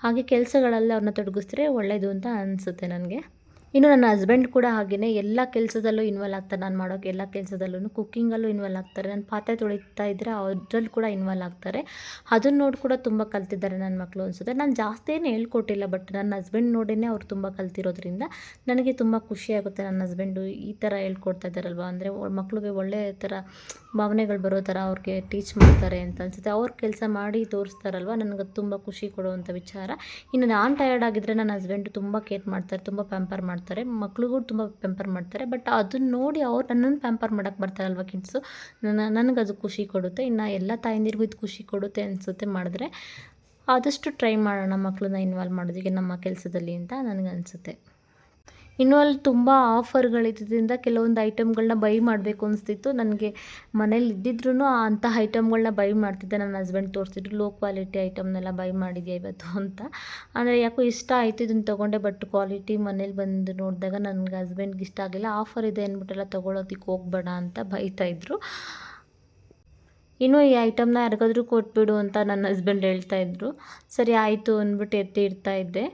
ಹಾಗೆ ಕೆಲಸಗಳಲ್ಲಿ ಅವ್ರನ್ನ ತೊಡಗಿಸಿದ್ರೆ ಒಳ್ಳೆಯದು ಅಂತ ಅನಿಸುತ್ತೆ ನನಗೆ. ಇನ್ನು ನನ್ನ ಹಸ್ಬೆಂಡ್ ಕೂಡ ಹಾಗೆಯೇ ಎಲ್ಲ ಕೆಲಸದಲ್ಲೂ ಇನ್ವಾಲ್ವ್ ಆಗ್ತಾರೆ. ನಾನು ಮಾಡೋಕ್ಕೆ ಎಲ್ಲ ಕೆಲಸದಲ್ಲೂ, ಕುಕ್ಕಿಂಗಲ್ಲೂ ಇನ್ವಾಲ್ವ್ ಆಗ್ತಾರೆ. ನಾನು ಪಾತ್ರೆ ತೊಳಿತಾ ಇದ್ದರೆ ಅದ್ರಲ್ಲಿ ಕೂಡ ಇನ್ವಾಲ್ವ್ ಆಗ್ತಾರೆ. ಅದನ್ನು ನೋಡಿ ಕೂಡ ತುಂಬ ಕಲ್ತಿದ್ದಾರೆ ನನ್ನ ಮಕ್ಕಳು ಅನಿಸುತ್ತೆ. ನಾನು ಜಾಸ್ತಿ ಏನು ಹೇಳ್ಕೊಟ್ಟಿಲ್ಲ, ಬಟ್ ನನ್ನ ಹಸ್ಬೆಂಡ್ ನೋಡಿಯೇ ಅವ್ರು ತುಂಬ ಕಲ್ತಿರೋದ್ರಿಂದ ನನಗೆ ತುಂಬ ಖುಷಿಯಾಗುತ್ತೆ. ನನ್ನ ಹಸ್ಬೆಂಡು ಈ ಥರ ಹೇಳ್ಕೊಡ್ತಾ ಇದ್ದಾರಲ್ವ, ಅಂದರೆ ಮಕ್ಕಳಿಗೆ ಒಳ್ಳೆಯ ಥರ ಭಾವನೆಗಳು ಬರೋ ಥರ ಅವ್ರಿಗೆ ಟೀಚ್ ಮಾಡ್ತಾರೆ ಅಂತ ಅನಿಸುತ್ತೆ. ಅವ್ರು ಕೆಲಸ ಮಾಡಿ ತೋರಿಸ್ತಾರಲ್ವ, ನನಗೆ ತುಂಬ ಖುಷಿ ಕೊಡುವಂಥ ವಿಚಾರ. ಇನ್ನು ನಾನು ಟಯರ್ಡ್ ಆಗಿದ್ದರೆ ನನ್ನ ಹಸ್ಬೆಂಡು ತುಂಬ ಕೇರ್ ಮಾಡ್ತಾರೆ, ತುಂಬ ಪ್ಯಾಂಪರ್ ಮಾಡ್ತಾರೆ, ಮಕ್ಳಿಗೂ ತುಂಬ ಪ್ಯಾಂಪರ್ ಮಾಡ್ತಾರೆ. ಬಟ್ ಅದನ್ನ ನೋಡಿ ಅವ್ರು ನನ್ನನ್ನು ಪ್ಯಾಂಪರ್ ಮಾಡೋಕ್ಕೆ ಬರ್ತಾರಲ್ವ ಕಿಡ್ಸು, ನನಗದು ಖುಷಿ ಕೊಡುತ್ತೆ. ಇನ್ನು ಎಲ್ಲ ತಾಯಂದಿರಿಗೂ ಇದು ಖುಷಿ ಕೊಡುತ್ತೆ ಅನಿಸುತ್ತೆ ಮಾಡಿದ್ರೆ. ಆದಷ್ಟು ಟ್ರೈ ಮಾಡೋಣ ಮಕ್ಕಳನ್ನ ಇನ್ವಾಲ್ವ್ ಮಾಡೋದಕ್ಕೆ ನಮ್ಮ ಕೆಲಸದಲ್ಲಿ ಅಂತ ನನಗನ್ಸುತ್ತೆ. ಇನ್ನು ಅಲ್ಲಿ ತುಂಬ ಆಫರ್ಗಳಿದ್ದರಿಂದ ಕೆಲವೊಂದು ಐಟಮ್ಗಳನ್ನ ಬೈ ಮಾಡಬೇಕು ಅನಿಸ್ತಿತ್ತು ನನಗೆ. ಮನೇಲಿ ಇದ್ದಿದ್ರೂ ಅಂಥ ಐಟಮ್ಗಳನ್ನ ಬೈ ಮಾಡ್ತಿದ್ದೆ. ನನ್ನ ಹಸ್ಬೆಂಡ್ ತೋರಿಸ್ತಿದ್ರು, ಲೋ ಕ್ವಾಲಿಟಿ ಐಟಮ್ನೆಲ್ಲ ಬೈ ಮಾಡಿದ್ಯಾ ಇವತ್ತು ಅಂತ. ಅಂದರೆ ಯಾಕೋ ಇಷ್ಟ ಆಯಿತು, ಇದನ್ನು ತೊಗೊಂಡೆ. ಬಟ್ ಕ್ವಾಲಿಟಿ ಮನೇಲಿ ಬಂದು ನೋಡಿದಾಗ ನನಗೆ ಹಸ್ಬೆಂಡ್ಗೆ ಇಷ್ಟ ಆಗಿಲ್ಲ. ಆಫರ್ ಇದೆ ಅಂದ್ಬಿಟ್ಟೆಲ್ಲ ತೊಗೊಳೋದಕ್ಕೆ ಹೋಗ್ಬೇಡ ಅಂತ ಬೈತಾಯಿದ್ರು. ಇನ್ನು ಈ ಐಟಮ್ನ ಯಾರಿಗಾದ್ರೂ ಕೊಟ್ಬಿಡು ಅಂತ ನನ್ನ ಹಸ್ಬೆಂಡ್ ಹೇಳ್ತಾಯಿದ್ರು. ಸರಿ ಆಯಿತು ಅಂದ್ಬಿಟ್ಟು ಎತ್ತಿ ಇಡ್ತಾಯಿದ್ದೆ.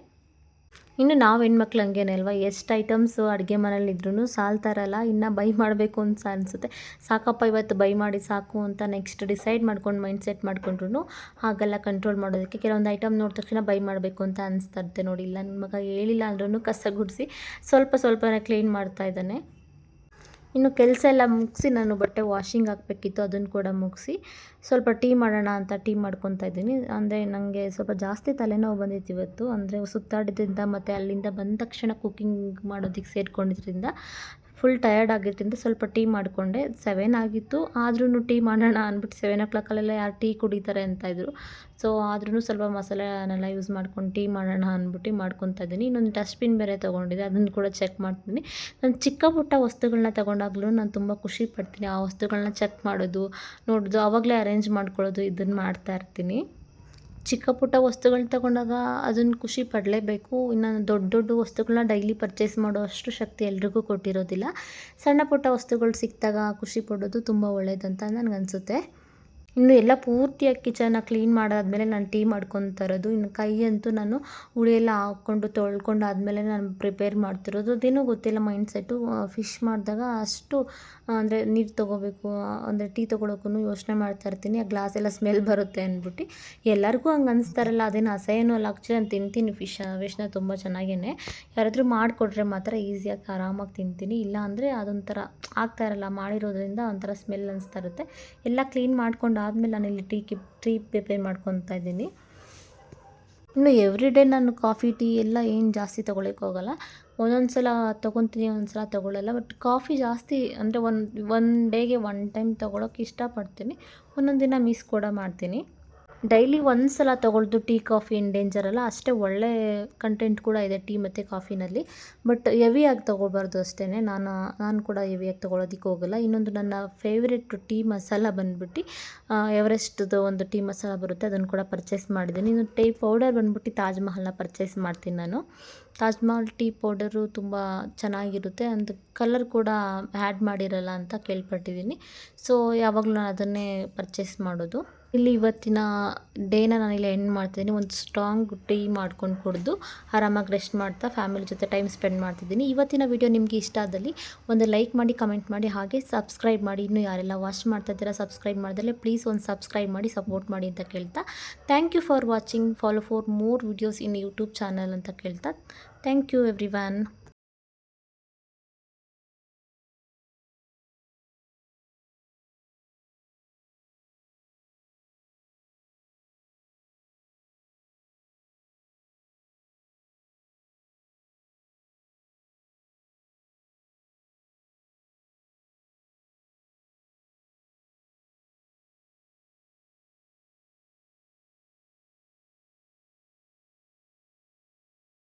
ಇನ್ನು ನಾವು ಹೆಣ್ಮಕ್ಳು ಹಂಗೇನೆ ಅಲ್ವಾ, ಎಷ್ಟು ಐಟಮ್ಸು ಅಡುಗೆ ಮನೇಲಿ ಇದ್ರೂ ಸಾಲ್ತಾರಲ್ಲ, ಇನ್ನು ಬೈ ಮಾಡಬೇಕು ಅಂತ ಅನಿಸುತ್ತೆ. ಸಾಕಪ್ಪ ಇವತ್ತು ಬೈ ಮಾಡಿ ಸಾಕು ಅಂತ ನೆಕ್ಸ್ಟ್ ಡಿಸೈಡ್ ಮಾಡ್ಕೊಂಡು ಮೈಂಡ್ ಸೆಟ್ ಮಾಡ್ಕೊಂಡ್ರು ಹಾಗೆಲ್ಲ ಕಂಟ್ರೋಲ್ ಮಾಡೋದಕ್ಕೆ ಕೆಲವೊಂದು ಐಟಮ್ ನೋಡಿದ ತಕ್ಷಣ ಬೈ ಮಾಡಬೇಕು ಅಂತ ಅನಿಸ್ತಾ ಇರುತ್ತೆ ನೋಡಿ. ಇಲ್ಲ ನನ್ನ ಮಗ ಹೇಳಿಲ್ಲ ಅಂದ್ರೂ ಕಸ ಗುಡಿಸಿ ಸ್ವಲ್ಪನೇ ಕ್ಲೀನ್ ಮಾಡ್ತಾ ಇದ್ದಾನೆ. ಇನ್ನು ಕೆಲಸ ಎಲ್ಲ ಮುಗಿಸಿ ನಾನು ಬಟ್ಟೆ ವಾಷಿಂಗ್ ಹಾಕಬೇಕಿತ್ತು, ಅದನ್ನು ಕೂಡ ಮುಗಿಸಿ ಸ್ವಲ್ಪ ಟೀ ಮಾಡೋಣ ಅಂತ ಟೀ ಮಾಡ್ಕೊತಾ ಇದ್ದೀನಿ. ಅಂದರೆ ನನಗೆ ಸ್ವಲ್ಪ ಜಾಸ್ತಿ ತಲೆನೋವು ಬಂದಿತ್ತು ಇವತ್ತು. ಅಂದರೆ ಸುತ್ತಾಡಿದ್ರಿಂದ ಮತ್ತು ಅಲ್ಲಿಂದ ಬಂದ ತಕ್ಷಣ ಕುಕ್ಕಿಂಗ್ ಮಾಡೋದಕ್ಕೆ ಸೇರಿಕೊಂಡಿದ್ರಿಂದ ಫುಲ್ ಟಯರ್ಡ್ ಆಗಿದ್ದರಿಂದ ಸ್ವಲ್ಪ ಟೀ ಮಾಡಿಕೊಂಡೆ. 7 ಆಗಿತ್ತು, ಆದ್ರೂ ಟೀ ಮಾಡೋಣ ಅಂದ್ಬಿಟ್ಟು 7 o'clockಲ್ಲೆಲ್ಲ ಯಾರು ಟೀ ಕುಡಿತಾರೆ ಅಂತಾಯಿದ್ರು. ಸೊ ಆದ್ರೂ ಸ್ವಲ್ಪ ಮಸಾಲೆನೆಲ್ಲ ಯೂಸ್ ಮಾಡ್ಕೊಂಡು ಟೀ ಮಾಡೋಣ ಅಂದ್ಬಿಟ್ಟು ಮಾಡ್ಕೊತಾ ಇದ್ದೀನಿ. ಇನ್ನೊಂದು ಡಸ್ಟ್ಬಿನ್ ಬೇರೆ ತೊಗೊಂಡಿದ್ದೆ, ಅದನ್ನು ಕೂಡ ಚೆಕ್ ಮಾಡ್ತೀನಿ. ನಾನು ಚಿಕ್ಕ ಪುಟ್ಟ ವಸ್ತುಗಳನ್ನ ತೊಗೊಂಡಾಗಲೂ ನಾನು ತುಂಬ ಖುಷಿ ಪಡ್ತೀನಿ. ಆ ವಸ್ತುಗಳನ್ನ ಚೆಕ್ ಮಾಡೋದು, ನೋಡೋದು, ಆವಾಗಲೇ ಅರೇಂಜ್ ಮಾಡ್ಕೊಳ್ಳೋದು, ಇದನ್ನು ಮಾಡ್ತಾ ಇರ್ತೀನಿ. ಚಿಕ್ಕ ಪುಟ್ಟ ವಸ್ತುಗಳನ್ನ ತಗೊಂಡಾಗ ಅದನ್ನು ಖುಷಿ ಪಡಲೇಬೇಕು. ಇನ್ನು ದೊಡ್ಡ ವಸ್ತುಗಳನ್ನ ಡೈಲಿ ಪರ್ಚೇಸ್ ಮಾಡೋ ಅಷ್ಟು ಶಕ್ತಿ ಎಲ್ರಿಗೂ ಕೊಟ್ಟಿರೋದಿಲ್ಲ. ಸಣ್ಣ ಪುಟ್ಟ ವಸ್ತುಗಳು ಸಿಕ್ಕಿದಾಗ ಖುಷಿ ಪಡೋದು ತುಂಬ ಒಳ್ಳೆಯದಂತ ನನಗನ್ಸುತ್ತೆ. ಇನ್ನು ಎಲ್ಲ ಪೂರ್ತಿಯಾಗಿ ಕಿಚನ್ನ ಕ್ಲೀನ್ ಮಾಡಾದಮೇಲೆ ನಾನು ಟೀ ಮಾಡ್ಕೊತಾ ಇರೋದು. ಇನ್ನು ಕೈ ಅಂತೂ ನಾನು ಹುಳಿಯೆಲ್ಲ ಹಾಕ್ಕೊಂಡು ತೊಳ್ಕೊಂಡು ಆದಮೇಲೆ ನಾನು ಪ್ರಿಪೇರ್ ಮಾಡ್ತಿರೋದು. ಅದೇನೋ ಗೊತ್ತಿಲ್ಲ ಮೈಂಡ್ಸೆಟ್ಟು. ಫಿಶ್ ಮಾಡಿದಾಗ ಅಷ್ಟು ಅಂದರೆ ನೀರು ತೊಗೋಬೇಕು, ಅಂದರೆ ಟೀ ತೊಗೊಳಕ್ಕೂ ಯೋಚನೆ ಮಾಡ್ತಾಯಿರ್ತೀನಿ. ಆ ಗ್ಲಾಸೆಲ್ಲ ಸ್ಮೆಲ್ ಬರುತ್ತೆ ಅಂದ್ಬಿಟ್ಟು. ಎಲ್ಲರಿಗೂ ಹಂಗೆ ಅನಿಸ್ತಾರಲ್ಲ, ಅದೇನು ಅಸಹ್ಯನೂ ಅಲ್ಲ. ಆ್ಯಕ್ಚುಲಿ ನಾನು ತಿಂತೀನಿ ಫಿಶ್ನ ತುಂಬ ಚೆನ್ನಾಗೇ. ಯಾರಾದರೂ ಮಾಡಿಕೊಟ್ರೆ ಮಾತ್ರ ಈಸಿಯಾಗಿ ಆರಾಮಾಗಿ ತಿಂತೀನಿ. ಇಲ್ಲ ಅಂದರೆ ಅದೊಂಥರ ಆಗ್ತಾಯಿರಲ್ಲ, ಮಾಡಿರೋದ್ರಿಂದ ಒಂಥರ ಸ್ಮೆಲ್ ಅನಿಸ್ತಾ ಇರುತ್ತೆ. ಎಲ್ಲ ಕ್ಲೀನ್ ಮಾಡ್ಕೊಂಡು ಆದಮೇಲೆ ನಾನಿಲ್ಲಿ ಟೀ ಪ್ರಿಪೇರ್ ಮಾಡ್ಕೊತಾ ಇದ್ದೀನಿ. ಇನ್ನು ಎವ್ರಿ ಡೇ ನಾನು ಕಾಫಿ ಟೀ ಎಲ್ಲ ಏನು ಜಾಸ್ತಿ ತೊಗೊಳಕ್ಕೆ ಹೋಗಲ್ಲ. ಒಂದೊಂದು ಸಲ ತೊಗೊತೀನಿ, ಒಂದೊಂದು ಸಲ ತೊಗೊಳ್ಳಲ್ಲ. ಬಟ್ ಕಾಫಿ ಜಾಸ್ತಿ ಅಂದರೆ ಒನ್ ಡೇಗೆ 1 ಟೈಮ್ ತೊಗೊಳಕ್ಕೆ ಇಷ್ಟಪಡ್ತೀನಿ. ಒಂದೊಂದು ದಿನ ಮಿಸ್ ಕೂಡ ಮಾಡ್ತೀನಿ. ಡೈಲಿ ಒಂದು ಸಲ ತೊಗೊಳ್ದು ಟೀ ಕಾಫಿ ಇನ್ ಡೇಂಜರ್ ಅಲ್ಲ, ಅಷ್ಟೇ ಒಳ್ಳೆ ಕಂಟೆಂಟ್ ಕೂಡ ಇದೆ ಟೀ ಮತ್ತು ಕಾಫಿನಲ್ಲಿ. ಬಟ್ ಹೆವಿಯಾಗಿ ತೊಗೊಳ್ಬಾರ್ದು ಅಷ್ಟೇ. ನಾನು ಕೂಡ ಹೆವಿಯಾಗಿ ತೊಗೊಳೋದಕ್ಕೆ ಹೋಗಲ್ಲ. ಇನ್ನೊಂದು ನನ್ನ ಫೇವ್ರೆಟ್ ಟೀ ಮಸಾಲ ಬಂದ್ಬಿಟ್ಟು ಎವರೆಸ್ಟ್ದು ಒಂದು ಟೀ ಮಸಾಲ ಬರುತ್ತೆ, ಅದನ್ನು ಕೂಡ ಪರ್ಚೇಸ್ ಮಾಡಿದ್ದೀನಿ. ಇನ್ನು ಟೀ ಪೌಡರ್ ಬಂದ್ಬಿಟ್ಟು ತಾಜ್ ಮಹಲ್ನ ಪರ್ಚೇಸ್ ಮಾಡ್ತೀನಿ ನಾನು. ತಾಜ್ ಮಹಲ್ ಟೀ ಪೌಡರು ತುಂಬ ಚೆನ್ನಾಗಿರುತ್ತೆ, ಒಂದು ಕಲರ್ ಕೂಡ ಆ್ಯಡ್ ಮಾಡಿರಲ್ಲ ಅಂತ ಕೇಳ್ಪಟ್ಟಿದ್ದೀನಿ. ಸೊ ಯಾವಾಗಲೂ ನಾನು ಅದನ್ನೇ ಪರ್ಚೇಸ್ ಮಾಡೋದು. ಇಲ್ಲಿ ಇವತ್ತಿನ ಡೇನ ನಾನಿಲ್ಲಿ ಎಂಡ್ ಮಾಡ್ತಿದ್ದೀನಿ. ಒಂದು ಸ್ಟ್ರಾಂಗ್ ಟೀ ಮಾಡ್ಕೊಂಡು ಕುಡಿದು ಆರಾಮಾಗಿ ರೆಸ್ಟ್ ಮಾಡ್ತಾ ಫ್ಯಾಮಿಲಿ ಜೊತೆ ಟೈಮ್ ಸ್ಪೆಂಡ್ ಮಾಡ್ತಿದ್ದೀನಿ. ಇವತ್ತಿನ ವಿಡಿಯೋ ನಿಮಗೆ ಇಷ್ಟ ಆದಲ್ಲಿ ಒಂದು ಲೈಕ್ ಮಾಡಿ, ಕಮೆಂಟ್ ಮಾಡಿ, ಹಾಗೆ ಸಬ್ಸ್ಕ್ರೈಬ್ ಮಾಡಿ. ಇನ್ನೂ ಯಾರೆಲ್ಲ ವಾಚ್ ಮಾಡ್ತಾ ಇದ್ದೀರಾ ಸಬ್ಸ್ಕ್ರೈಬ್ ಮಾಡಿದ್ರೆ ಪ್ಲೀಸ್ ಒಂದು ಸಬ್ಸ್ಕ್ರೈಬ್ ಮಾಡಿ ಸಪೋರ್ಟ್ ಮಾಡಿ ಅಂತ ಕೇಳ್ತಾ, thank you for watching. Follow for more videos in YouTube channel ಅಂತ ಕೇಳ್ತಾ, ಥ್ಯಾಂಕ್ ಯು ಎವ್ರಿ ಒನ್.